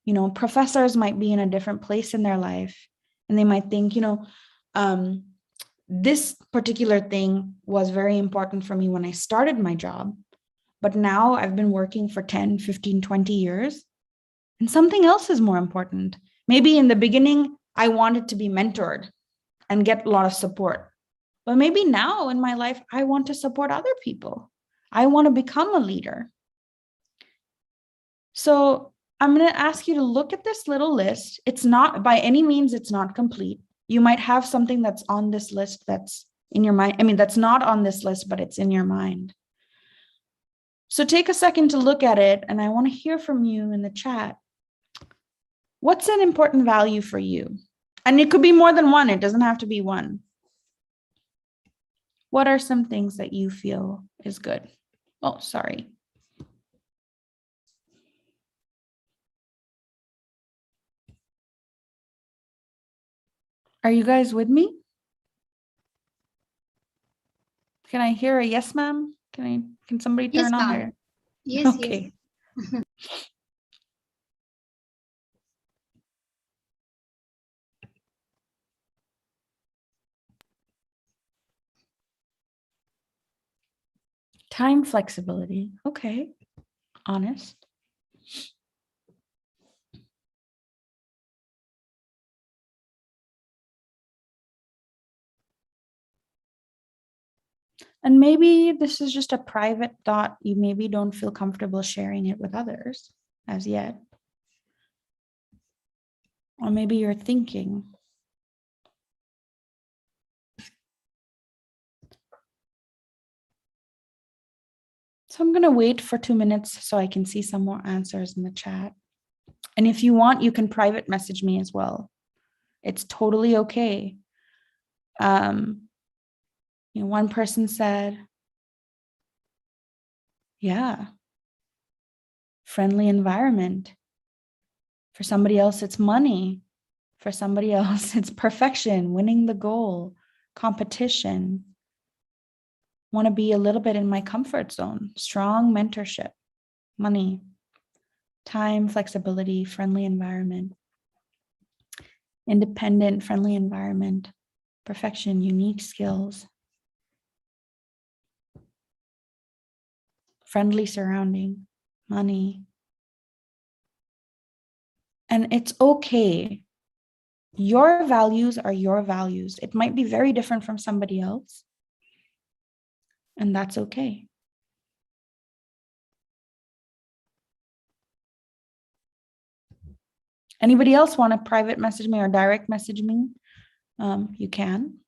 You know, professors might be in a different place in their life, and they might think, this particular thing was very important for me when I started my job, but now I've been working for 10, 15, 20 years, and something else is more important. Maybe in the beginning, I wanted to be mentored and get a lot of support. But maybe now in my life, I want to support other people. I want to become a leader. So I'm going to ask you to look at this little list. It's not, by any means, it's not complete. You might have something that's on this list that's in your mind. I mean, that's not on this list, but it's in your mind. So take a second to look at it, and I want to hear from you in the chat. What's an important value for you? And it could be more than one. It doesn't have to be one. What are some things that you feel is good? Oh, sorry. Are you guys with me? Can I hear a yes, ma'am? Can somebody turn Yes, on ma'am. there? Yes, Okay. yes. Time flexibility. Okay. Honest. And maybe this is just a private thought. You maybe don't feel comfortable sharing it with others as yet. Or maybe you're thinking. So I'm going to wait for 2 minutes so I can see some more answers in the chat. And if you want, you can private message me as well. It's totally okay. One person said, yeah, friendly environment. For somebody else, it's money. For somebody else, it's perfection, winning the goal, competition. Want to be a little bit in my comfort zone, strong mentorship, money, time, flexibility, friendly environment, independent, friendly environment, perfection, unique skills, friendly surrounding, money. And it's okay. Your values are your values. It might be very different from somebody else. And that's okay. Anybody else want to private message me or direct message me? You can.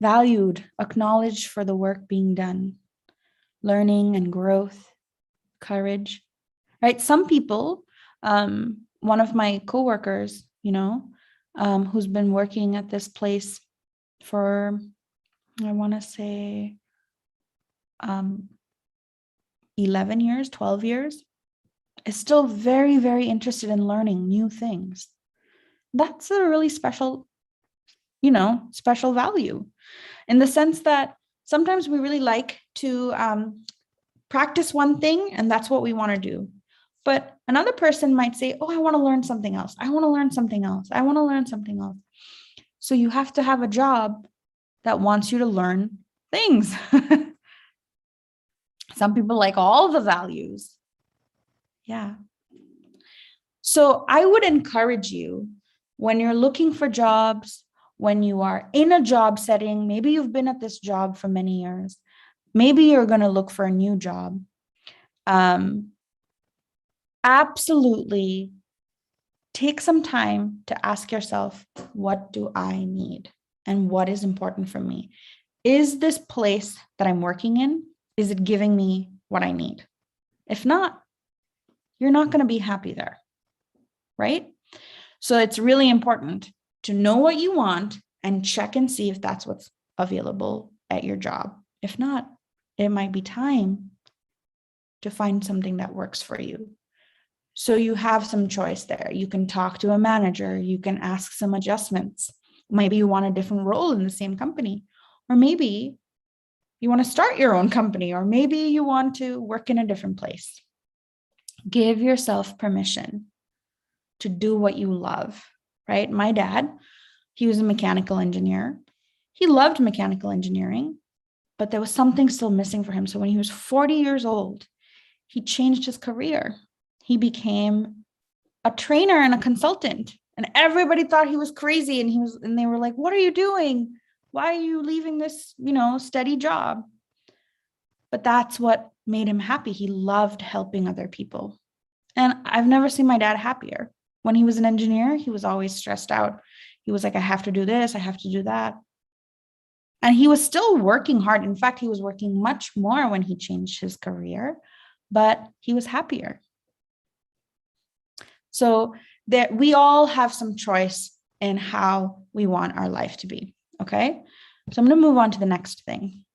Valued, acknowledged for the work being done, learning and growth, courage, right? Some people, one of my coworkers, who's been working at this place for, I want to say, 11 years, 12 years, is still very, very interested in learning new things. That's a really special, special value, in the sense that sometimes we really like to practice one thing and that's what we want to do. But another person might say, oh, I want to learn something else. I want to learn something else. I want to learn something else. So you have to have a job that wants you to learn things. Some people like all the values. Yeah. So I would encourage you, when you're looking for jobs, when you are in a job setting. Maybe you've been at this job for many years. Maybe you're going to look for a new job. Absolutely take some time to ask yourself, what do I need? And what is important for me? Is this place that I'm working in, is it giving me what I need? If not, you're not going to be happy there, right? So it's really important to know what you want and check and see if that's what's available at your job. If not, it might be time to find something that works for you. So you have some choice there. You can talk to a manager, you can ask some adjustments. Maybe you want a different role in the same company, or maybe you want to start your own company, or maybe you want to work in a different place. Give yourself permission to do what you love, right? My dad, he was a mechanical engineer. He loved mechanical engineering, but there was something still missing for him. So when he was 40 years old, he changed his career. He became a trainer and a consultant, and everybody thought he was crazy. And they were like, "What are you doing? Why are you leaving this, steady job?" But that's what made him happy. He loved helping other people. And I've never seen my dad happier. When he was an engineer, he was always stressed out. He was like, "I have to do this, I have to do that." And he was still working hard. In fact, he was working much more when he changed his career, but he was happier. So that we all have some choice in how we want our life to be. Okay. So I'm going to move on to the next thing.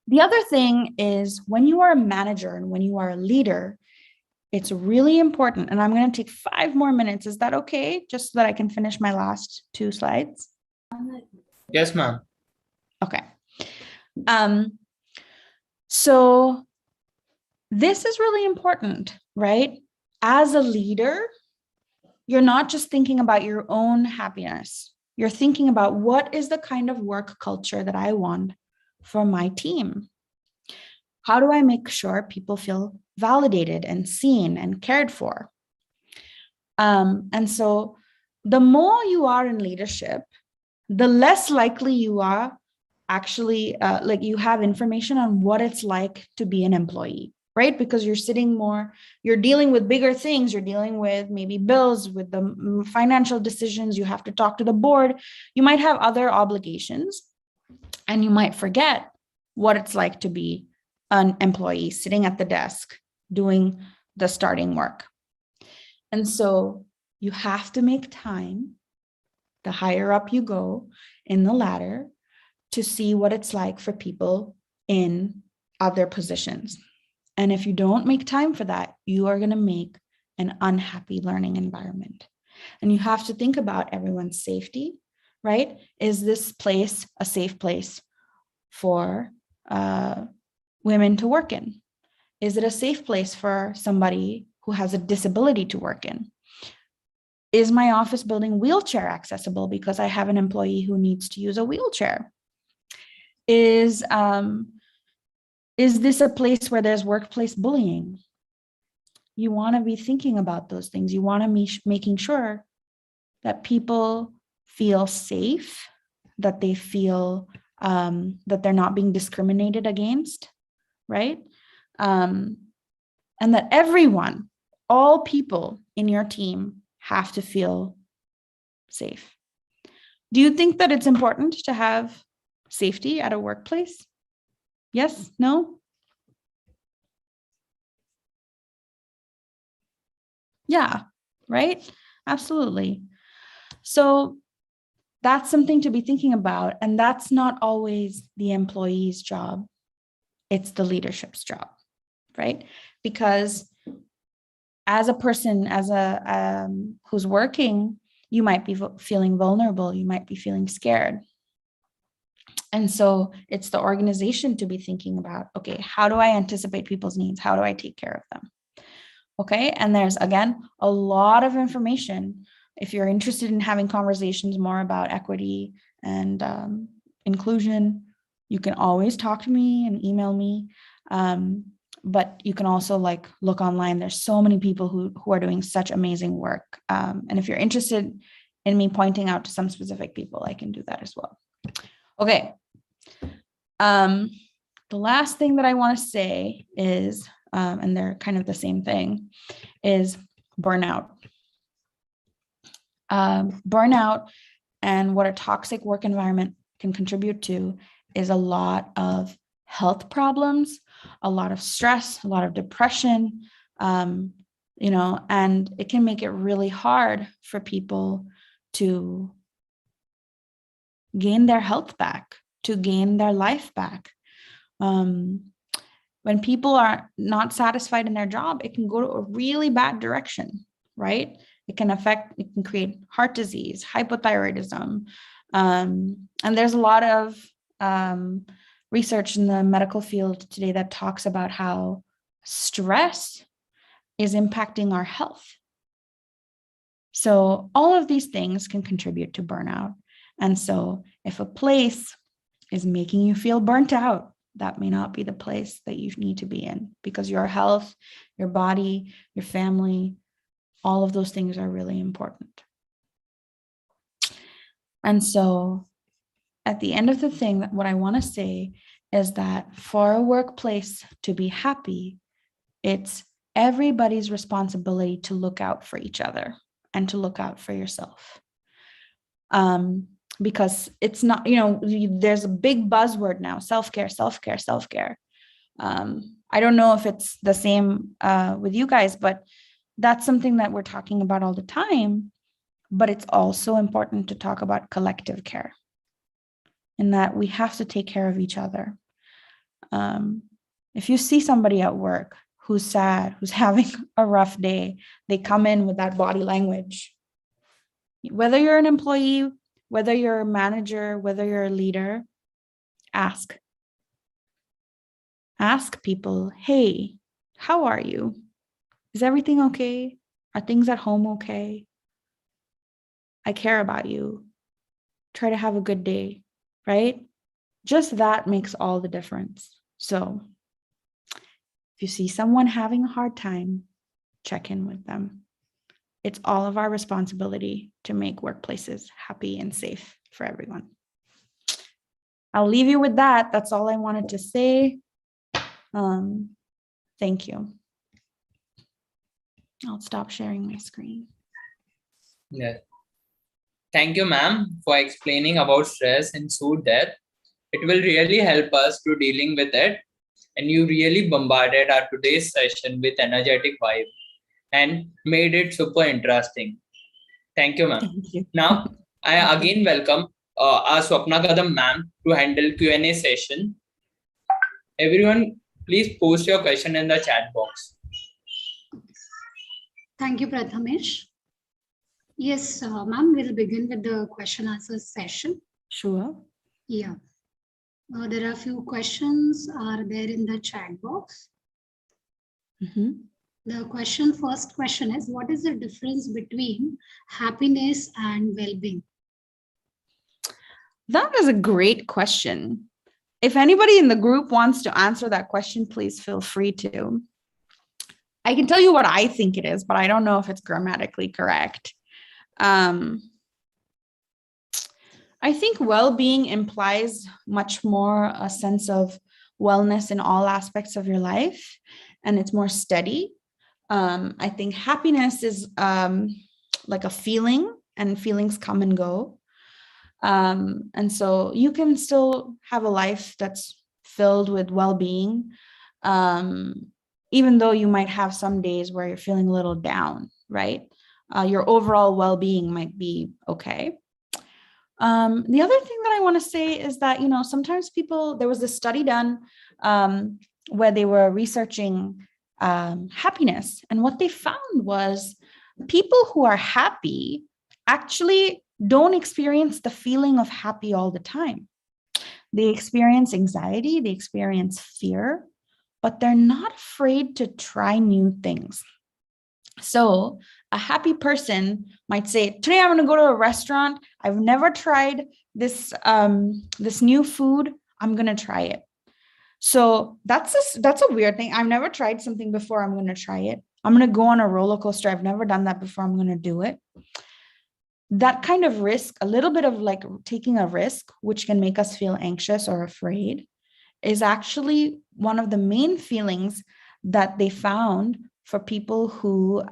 The other thing is, when you are a manager and when you are a leader, it's really important. And I'm going to take 5 more minutes. Is that okay? Just so that I can finish my last 2 slides. Yes, ma'am. Okay. So this is really important, right? As a leader, you're not just thinking about your own happiness. You're thinking about, what is the kind of work culture that I want for my team? How do I make sure people feel validated and seen and cared for? And so the more you are in leadership, the less likely you are actually you have information on what it's like to be an employee, right? Because you're dealing with bigger things. You're dealing with maybe bills, with the financial decisions. You have to talk to the board. You might have other obligations, and you might forget what it's like to be an employee sitting at the desk doing the starting work. And so you have to make time, the higher up you go in the ladder, to see what it's like for people in other positions. And if you don't make time for that, you are going to make an unhappy learning environment. And you have to think about everyone's safety, right? Is this place a safe place for women to work in? Is it a safe place for somebody who has a disability to work in? Is my office building wheelchair accessible because I have an employee who needs to use a wheelchair? Is this a place where there's workplace bullying? You want to be thinking about those things. You want to be making sure that people feel safe, that they feel that they're not being discriminated against, right? And that everyone, all people in your team, have to feel safe. Do you think that it's important to have safety at a workplace? Yes? No? Yeah, right? Absolutely. So that's something to be thinking about. And that's not always the employee's job. It's the leadership's job, right? Because as a person, who's working, you might be feeling vulnerable. You might be feeling scared. And so it's the organization to be thinking about, okay, how do I anticipate people's needs? How do I take care of them? Okay. And there's, again, a lot of information. If you're interested in having conversations more about equity and inclusion, you can always talk to me and email me. But you can also look online. There's so many people who are doing such amazing work. And if you're interested in me pointing out to some specific people, I can do that as well. Okay. The last thing that I want to say is, and they're kind of the same thing, is burnout. Burnout and what a toxic work environment can contribute to is a lot of health problems, a lot of stress, a lot of depression, and it can make it really hard for people to gain their health back, to gain their life back. When people are not satisfied in their job, it can go to a really bad direction, right? It can create heart disease, hypothyroidism. And there's a lot of research in the medical field today that talks about how stress is impacting our health. So all of these things can contribute to burnout. And so if a place is making you feel burnt out, that may not be the place that you need to be in, because your health, your body, your family, all of those things are really important. And so at the end of the thing, what I want to say is that for a workplace to be happy, it's everybody's responsibility to look out for each other and to look out for yourself. Because it's not, there's a big buzzword now, self-care, self-care, self-care. I don't know if it's the same with you guys, but that's something that we're talking about all the time. But it's also important to talk about collective care, in that we have to take care of each other. If you see somebody at work who's sad, who's having a rough day, they come in with that body language. Whether you're an employee, whether you're a manager, whether you're a leader, ask. Ask people, hey, how are you? Is everything okay? Are things at home okay? I care about you. Try to have a good day, right? Just that makes all the difference. So if you see someone having a hard time, check in with them. It's all of our responsibility to make workplaces happy and safe for everyone. I'll leave you with that. That's all I wanted to say. Thank you. I'll stop sharing my screen. Yeah. Thank you, ma'am, for explaining about stress and so that it will really help us to dealing with it. And you really bombarded our today's session with energetic vibe and made it super interesting. Thank you, ma'am. Thank you. Now, I again welcome our Swapna Kadam ma'am to handle Q&A session. Everyone, please post your question in the chat box. Thank you, Prathamesh. Yes, ma'am, we'll begin with the question answer session. Sure. Yeah. There are a few questions are there in the chat box. Mm-hmm. The first question is, what is the difference between happiness and well-being? That is a great question. If anybody in the group wants to answer that question, please feel free to. I can tell you what I think it is, but I don't know if it's grammatically correct. I think well-being implies much more a sense of wellness in all aspects of your life, and it's more steady. I think happiness is like a feeling, and feelings come and go. And so you can still have a life that's filled with well-being, even though you might have some days where you're feeling a little down, right? Your overall well-being might be okay. The other thing that I want to say is that, sometimes there was this study done where they were researching happiness. And what they found was people who are happy actually don't experience the feeling of happy all the time. They experience anxiety, they experience fear, but they're not afraid to try new things. So a happy person might say, today I'm going to go to a restaurant. I've never tried this new food. I'm going to try it. So that's a weird thing. I've never tried something before. I'm going to try it. I'm going to go on a roller coaster. I've never done that before. I'm going to do it. that kind of risk, a little bit of like taking a risk, which can make us feel anxious or afraid, is actually one of the main feelings that they found for people who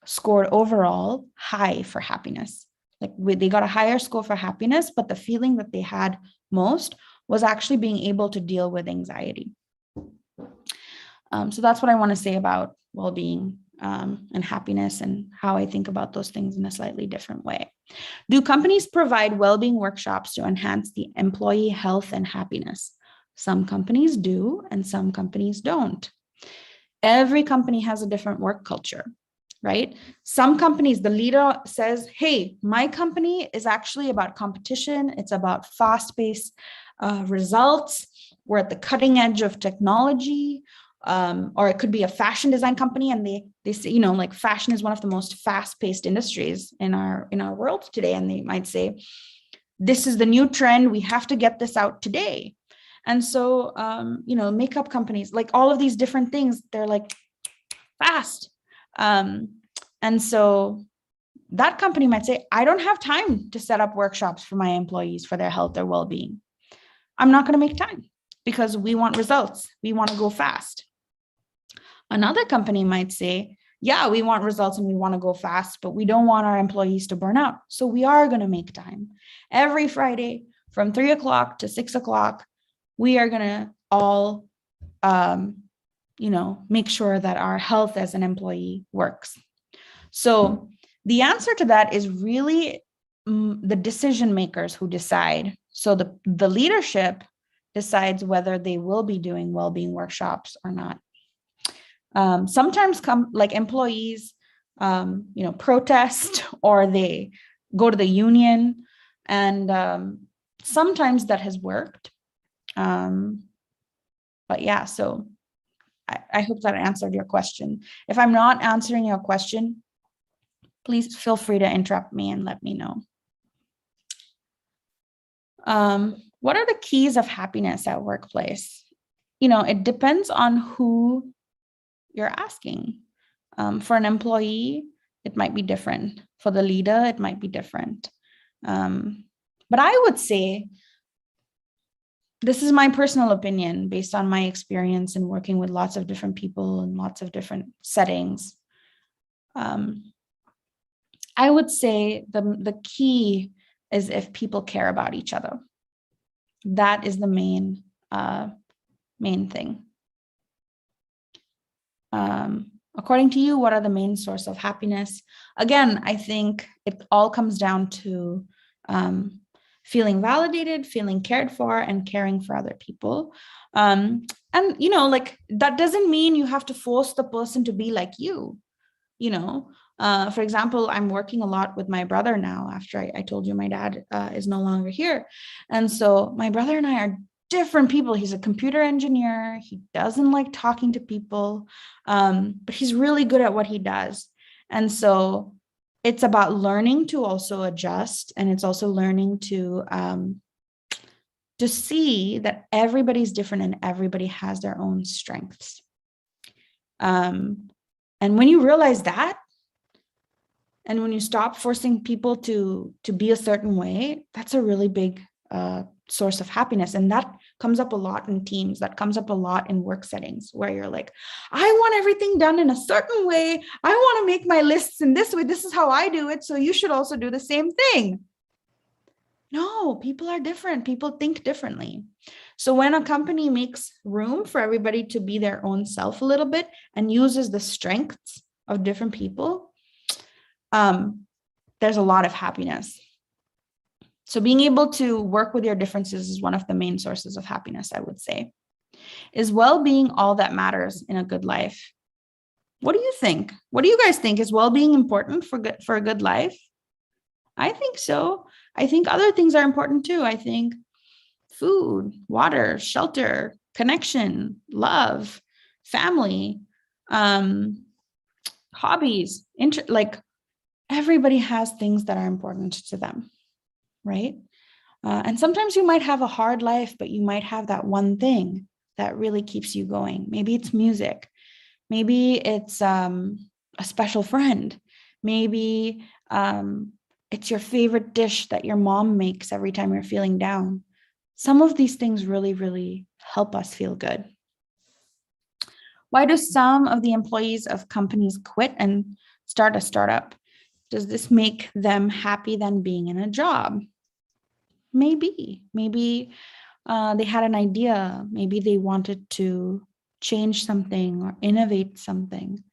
scored overall high for happiness. Like they got a higher score for happiness, but the feeling that they had most was actually being able to deal with anxiety. So that's what I want to say about well-being and happiness and how I think about those things in a slightly different way. Do companies provide well-being workshops to enhance the employee health and happiness? Some companies do, and some companies don't. Every company has a different work culture, right? Some companies, the leader says, hey, my company is actually about competition. It's about fast-paced results. We're at the cutting edge of technology. Or it could be a fashion design company, and they say, you know, like fashion is one of the most fast-paced industries in our world today. And they might say, this is the new trend. We have to get this out today. And so, you know, makeup companies, like all of these different things, they're like fast. And so that company might say, I don't have time to set up workshops for my employees for their health or well-being. I'm not going to make time because we want results. We want to go fast. Another company might say, yeah, we want results and we want to go fast, but we don't want our employees to burn out. So we are going to make time. Every Friday from 3 o'clock to 6 o'clock, we are going to all, you know, make sure that our health as an employee works. So the answer to that is really the decision makers who decide. So the leadership decides whether they will be doing well-being workshops or not. Sometimes like employees, you know, protest or they go to the union, and sometimes that has worked. But yeah, so I hope that answered your question. If I'm not answering your question, please feel free to interrupt me and let me know. What are the keys of happiness at workplace? You know, it depends on who you're asking. For an employee, it might be different. For the leader, it might be different. But I would say, this is my personal opinion based on my experience in working with lots of different people in lots of different settings. I would say the key is if people care about each other. That is the main thing. According to you, what are the main source of happiness? Again, I think it all comes down to feeling validated, feeling cared for, and caring for other people. And, you know, like that doesn't mean you have to force the person to be like you, you know. For example, I'm working a lot with my brother now after I told you my dad is no longer here. And so my brother and I are different people. He's a computer engineer. He doesn't like talking to people, but he's really good at what he does. And so it's about learning to also adjust. And it's also learning to see that everybody's different and everybody has their own strengths. And when you realize that, and when you stop forcing people to be a certain way, that's a really big source of happiness. And that comes up a lot in teams. That comes up a lot in work settings where you're like, I want everything done in a certain way. I want to make my lists in this way. This is how I do it. So you should also do the same thing. No, people are different. People think differently. So when a company makes room for everybody to be their own self a little bit and uses the strengths of different people, there's a lot of happiness. So being able to work with your differences is one of the main sources of happiness, I would say. Is well-being all that matters in a good life? What do you think? What do you guys think? Is well-being important for a good life? I think so. I think other things are important too. I think food, water, shelter, connection, love, family, hobbies, like everybody has things that are important to them. Right? And sometimes you might have a hard life, but you might have that one thing that really keeps you going. Maybe it's music. Maybe it's a special friend. Maybe it's your favorite dish that your mom makes every time you're feeling down. Some of these things really, really help us feel good. Why do some of the employees of companies quit and start a startup? Does this make them happy than being in a job? Maybe they had an idea. Maybe they wanted to change something or innovate something.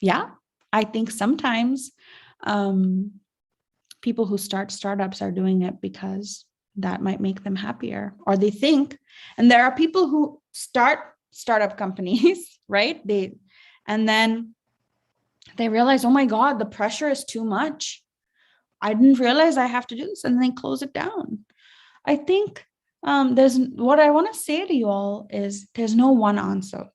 Yeah, I think sometimes people who start startups are doing it because that might make them happier, or they think, and there are people who start startup companies, right? And then they realize, oh my God, the pressure is too much. I didn't realize I have to do this, and then close it down. I think what I want to say to you all is there's no one answer.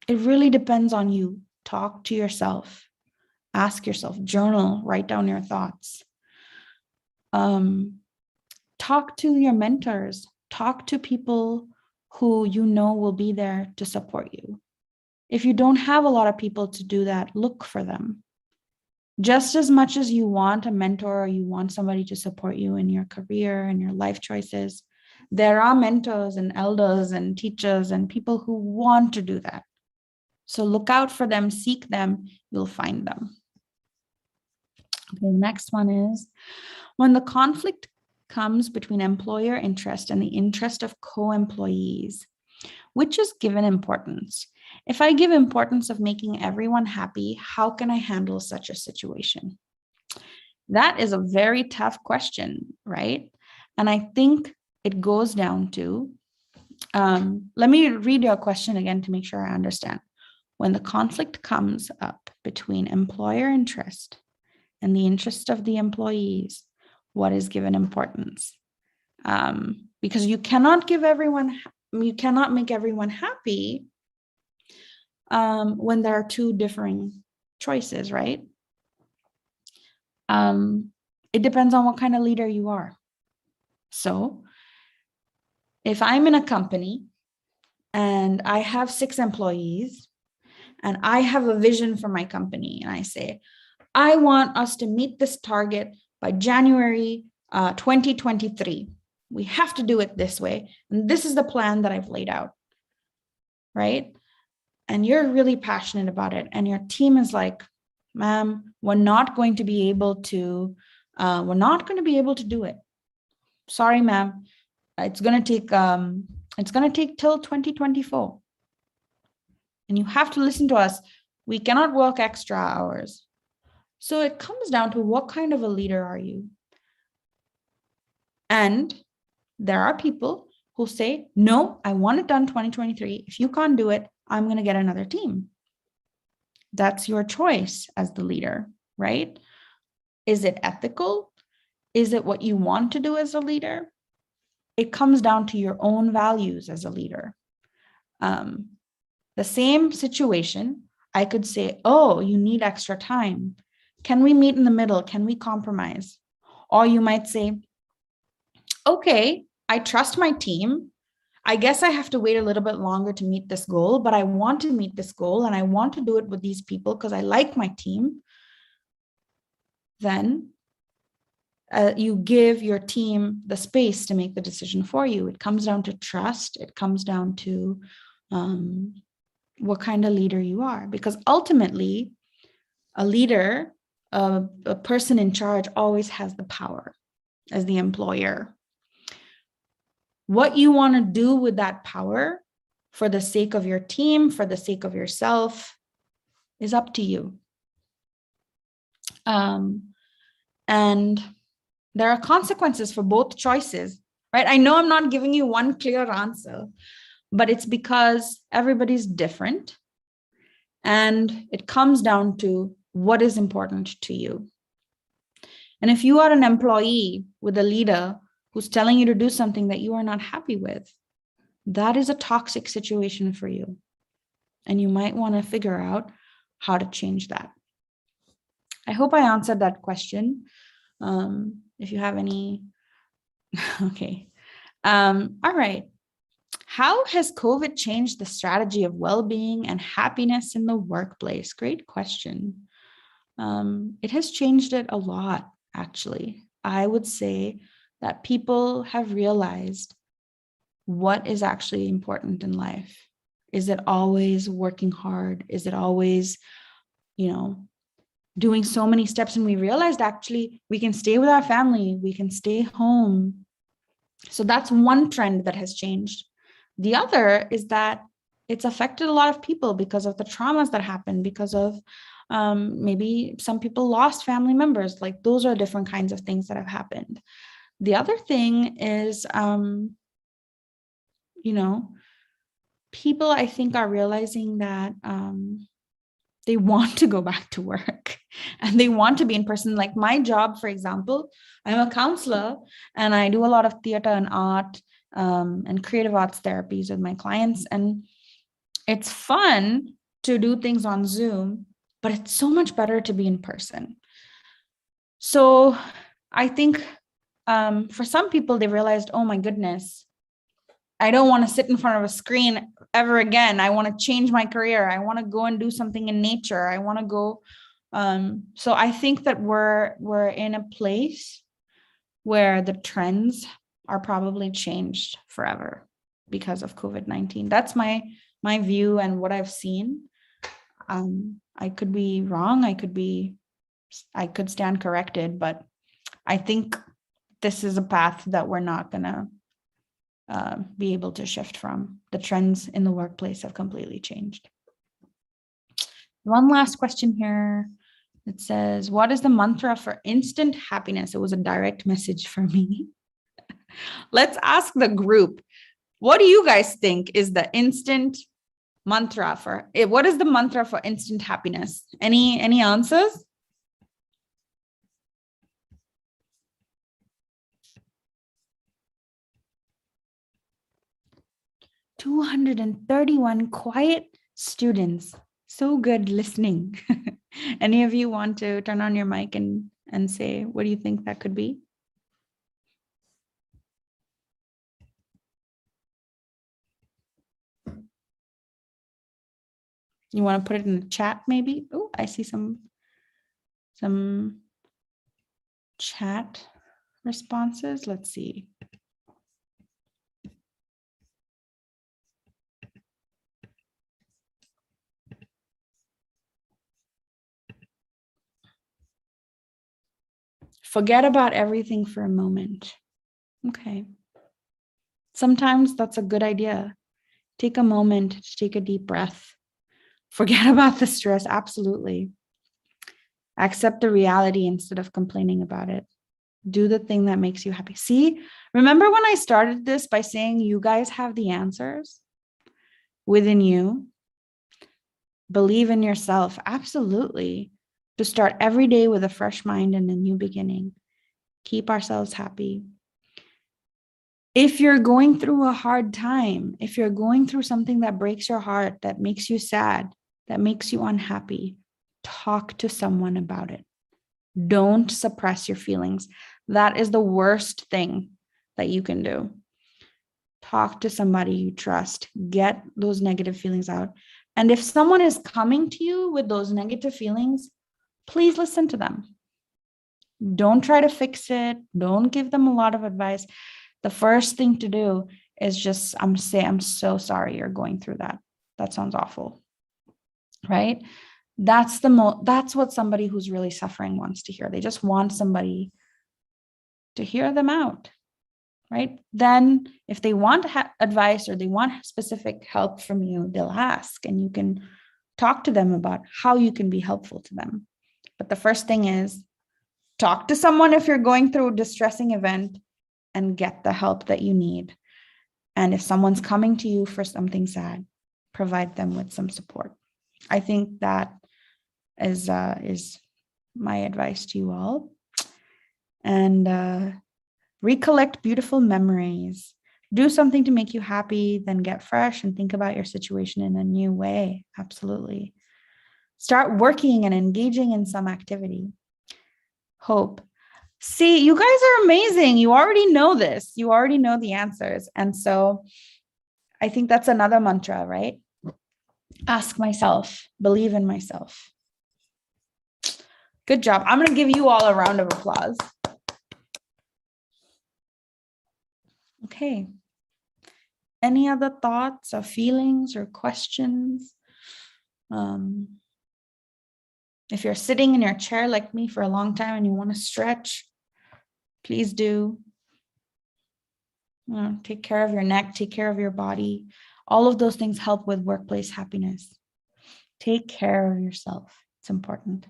It really depends on you. Talk to yourself, ask yourself, journal, write down your thoughts. Talk to your mentors, talk to people who you know will be there to support you. If you don't have a lot of people to do that, look for them. Just as much as you want a mentor or you want somebody to support you in your career and your life choices, there are mentors and elders and teachers and people who want to do that. So look out for them, seek them, you'll find them. Okay, next one is, when the conflict comes between employer interest and the interest of co-employees, which is given importance? If I give importance of making everyone happy, how can I handle such a situation? That is a very tough question, right? And I think it goes down to, let me read your question again to make sure I understand. When the conflict comes up between employer interest and the interest of the employees, what is given importance? Because you cannot make everyone happy when there are two differing choices, right? It depends on what kind of leader you are. So if I'm in a company and I have 6 employees and I have a vision for my company and I say, I want us to meet this target by January 2023. We have to do it this way. And this is the plan that I've laid out, right? And you're really passionate about it. And your team is like, ma'am, we're not going to be able to do it. Sorry, ma'am. It's going to take till 2024. And you have to listen to us. We cannot work extra hours. So it comes down to what kind of a leader are you? And there are people who say, no, I want it done 2023. If you can't do it, I'm going to get another team. That's your choice as the leader, right? Is it ethical? Is it what you want to do as a leader? It comes down to your own values as a leader. The same situation, I could say, oh, you need extra time. Can we meet in the middle? Can we compromise? Or you might say, okay, I trust my team. I guess I have to wait a little bit longer to meet this goal, but I want to meet this goal and I want to do it with these people because I like my team. Then you give your team the space to make the decision for you. It comes down to trust. It comes down to what kind of leader you are, because ultimately a leader, a person in charge always has the power as the employer. What you want to do with that power for the sake of your team, for the sake of yourself, is up to you. And there are consequences for both choices, right? I know I'm not giving you one clear answer, but it's because everybody's different. And it comes down to what is important to you. And if you are an employee with a leader who's telling you to do something that you are not happy with, that is a toxic situation for you. And you might want to figure out how to change that. I hope I answered that question. If you have any, okay. All right. How has COVID changed the strategy of well-being and happiness in the workplace? Great question. it has changed it a lot, actually. I would say that people have realized what is actually important in life. Is it always working hard? Is it always, doing so many steps? And we realized actually we can stay with our family, we can stay home. So that's one trend that has changed. The other is that it's affected a lot of people because of the traumas that happened, because of maybe some people lost family members. Like those are different kinds of things that have happened. The other thing is, people I think are realizing that they want to go back to work and they want to be in person. Like my job, for example, I'm a counselor and I do a lot of theater and art and creative arts therapies with my clients. And it's fun to do things on Zoom, but it's so much better to be in person. So I think for some people, they realized, oh my goodness, I don't want to sit in front of a screen ever again. I want to change my career. I want to go and do something in nature. I want to go. So I think that we're in a place where the trends are probably changed forever because of COVID-19. That's my view and what I've seen. I could be wrong. I could stand corrected, but I think this is a path that we're not gonna be able to shift from. The trends in the workplace have completely changed. One last question here. It says, what is the mantra for instant happiness? It was a direct message for me. Let's ask the group. What do you guys think is the instant mantra for it? What is the mantra for instant happiness? Any answers? $231 quiet students. So good listening. Any of you want to turn on your mic and say, what do you think that could be? You want to put it in the chat maybe? Oh, I see some chat responses. Let's see. Forget about everything for a moment. Okay. Sometimes that's a good idea. Take a moment to take a deep breath. Forget about the stress. Absolutely. Accept the reality instead of complaining about it. Do the thing that makes you happy. See, remember when I started this by saying you guys have the answers within you? Believe in yourself. Absolutely. To start every day with a fresh mind and a new beginning. Keep ourselves happy. If you're going through a hard time, if you're going through something that breaks your heart, that makes you sad, that makes you unhappy, talk to someone about it. Don't suppress your feelings. That is the worst thing that you can do. Talk to somebody you trust. Get those negative feelings out. And if someone is coming to you with those negative feelings, please listen to them. Don't try to fix it. Don't give them a lot of advice. The first thing to do is just say, I'm so sorry you're going through that. That sounds awful, right? That's what somebody who's really suffering wants to hear. They just want somebody to hear them out, right? Then if they want advice or they want specific help from you, they'll ask and you can talk to them about how you can be helpful to them. But the first thing is talk to someone if you're going through a distressing event and get the help that you need. And if someone's coming to you for something sad, provide them with some support. I think that is my advice to you all. And recollect beautiful memories. Do something to make you happy, then get fresh and think about your situation in a new way. Absolutely. Start working and engaging in some activity. Hope. See, you guys are amazing. You already know this. You already know the answers. And so I think that's another mantra, right? Ask myself, believe in myself. Good job. I'm going to give you all a round of applause. Okay. Any other thoughts or feelings or questions? If you're sitting in your chair like me for a long time and you want to stretch, please do. Take care of your neck, take care of your body. All of those things help with workplace happiness. Take care of yourself. It's important.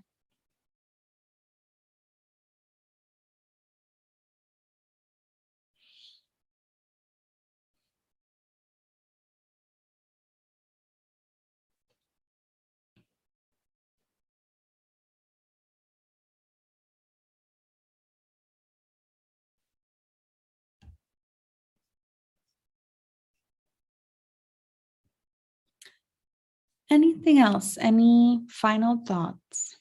Anything else? Any final thoughts?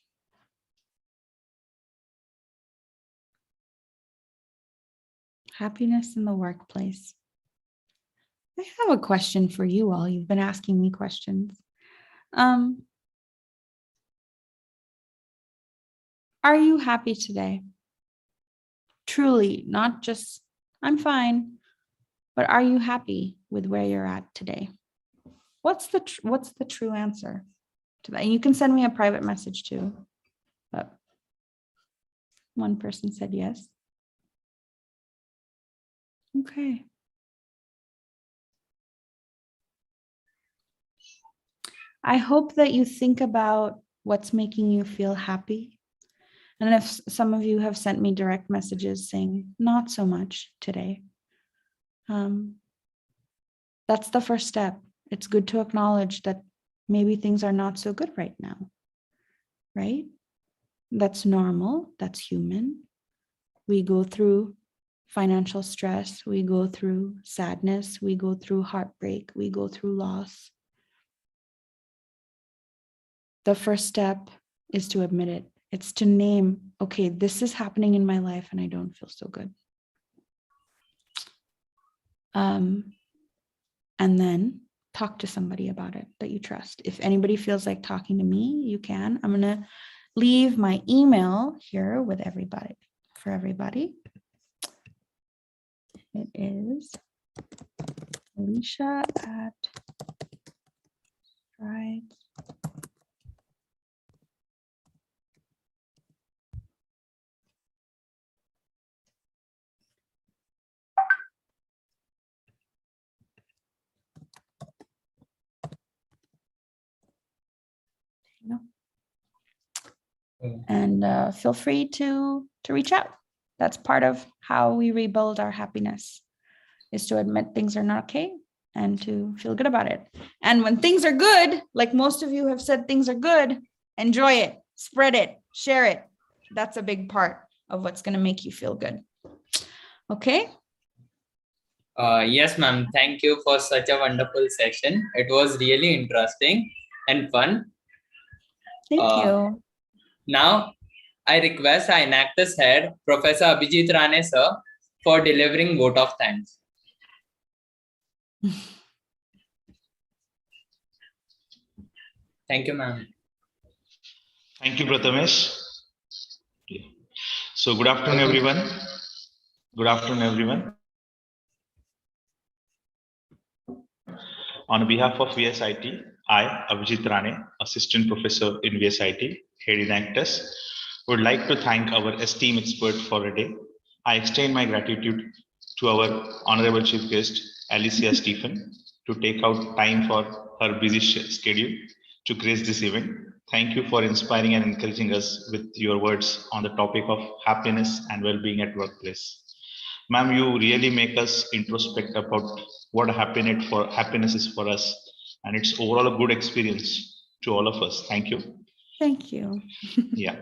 Happiness in the workplace. I have a question for you all. You've been asking me questions. Are you happy today? Truly, not just, I'm fine, but are you happy with where you're at today? What's the true answer to that? And you can send me a private message too, but one person said yes. Okay. I hope that you think about what's making you feel happy. And if some of you have sent me direct messages saying, not so much today, that's the first step. It's good to acknowledge that maybe things are not so good right now, right? That's normal, that's human. We go through financial stress, we go through sadness, we go through heartbreak, we go through loss. The first step is to admit it. It's to name, okay, this is happening in my life and I don't feel so good. And then talk to somebody about it that you trust. If anybody feels like talking to me, you can. I'm going to leave my email here with everybody, for everybody. It is Alicia at Strides. And feel free to reach out. That's part of how we rebuild our happiness, is to admit things are not okay and to feel good about it. And when things are good, like most of you have said, things are good, enjoy it, spread it, share it. That's a big part of what's going to make you feel good. Okay. Yes, ma'am. Thank you for such a wonderful session. It was really interesting and fun. Thank you. Now, I request our Enactus head, Professor Abhijit Rane, sir, for delivering vote of thanks. Thank you, ma'am. Thank you, Prathamesh. So good afternoon, everyone. Good afternoon, everyone. On behalf of VSIT, I, Abhijit Rane, Assistant Professor in VSIT, Head Enactus, would like to thank our esteemed expert for a day. I extend my gratitude to our Honorable Chief Guest, Alicia Stephen, to take out time for her busy schedule to grace this event. Thank you for inspiring and encouraging us with your words on the topic of happiness and well-being at workplace. Ma'am, you really make us introspect about what happiness is for us, and it's overall a good experience to all of us. Thank you. Thank you. Yeah.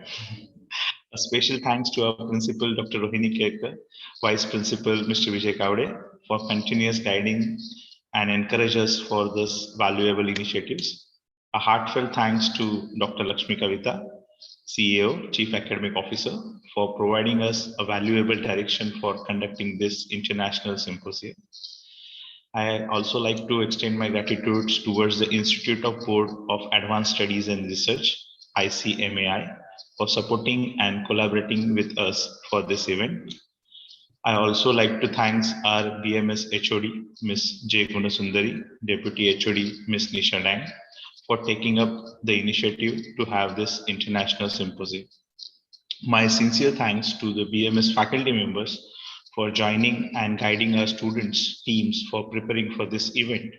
A special thanks to our principal, Dr. Rohini Kerkar, Vice Principal, Mr. Vijay Kavade, for continuous guiding and encourage us for this valuable initiatives. A heartfelt thanks to Dr. Lakshmi Kavita, CEO, Chief Academic Officer, for providing us a valuable direction for conducting this international symposium. I also like to extend my gratitude towards the Institute of Board of Advanced Studies and Research, ICMAI, for supporting and collaborating with us for this event. I also like to thank our BMS HOD, Ms. J. Gunasundari, Deputy HOD, Ms. Nisha Dang, for taking up the initiative to have this international symposium. My sincere thanks to the BMS faculty members for joining and guiding our students' teams for preparing for this event.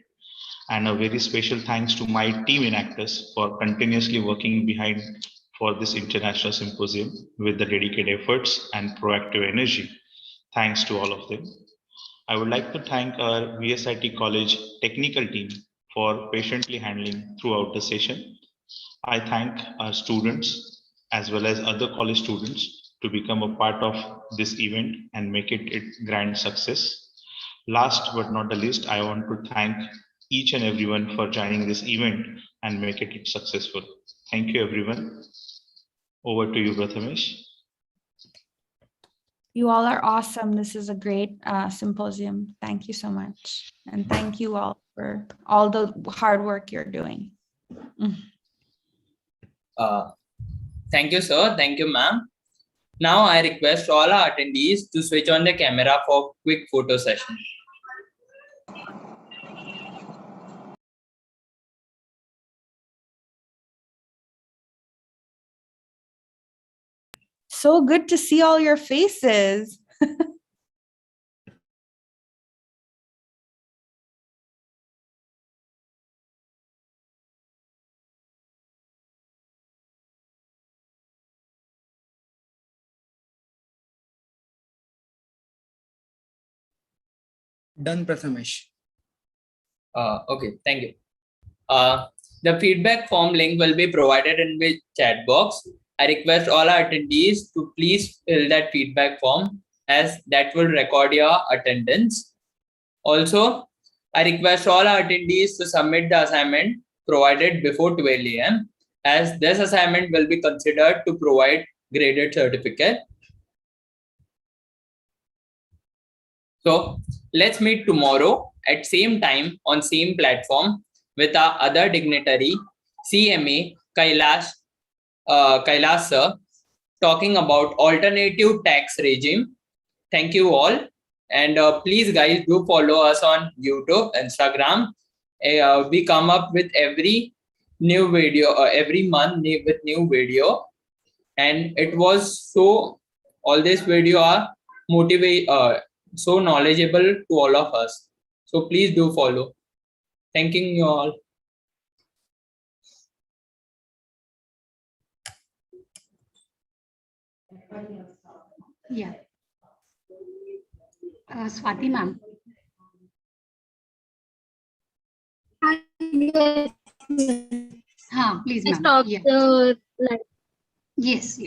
And a very special thanks to my team enactors for continuously working behind for this international symposium with the dedicated efforts and proactive energy. Thanks to all of them. I would like to thank our VSIT College technical team for patiently handling throughout the session. I thank our students as well as other college students to become a part of this event and make it a grand success. Last but not the least, I want to thank each and everyone for joining this event and make it successful. Thank you, everyone. Over to you, Prathamesh. You all are awesome. This is a great symposium. Thank you so much. And thank you all for all the hard work you're doing. Thank you, sir. Thank you, ma'am. Now I request all our attendees to switch on the camera for quick photo session. So good to see all your faces. Done, Prathamesh. Okay, thank you. The feedback form link will be provided in the chat box. I request all our attendees to please fill that feedback form as that will record your attendance. Also, I request all our attendees to submit the assignment provided before 12 AM as this assignment will be considered to provide graded certificate. So let's meet tomorrow at same time on same platform with our other dignitary, CMA Kailash sir, talking about alternative tax regime. Thank you all. And please guys do follow us on YouTube, Instagram. We come up with every new video every month with new video. And it was so, all this video are so knowledgeable to all of us. So please do follow. Thanking you all. Yeah. Swati ma'am. Please ma'am. Stop Yeah. the live. Yes, yes.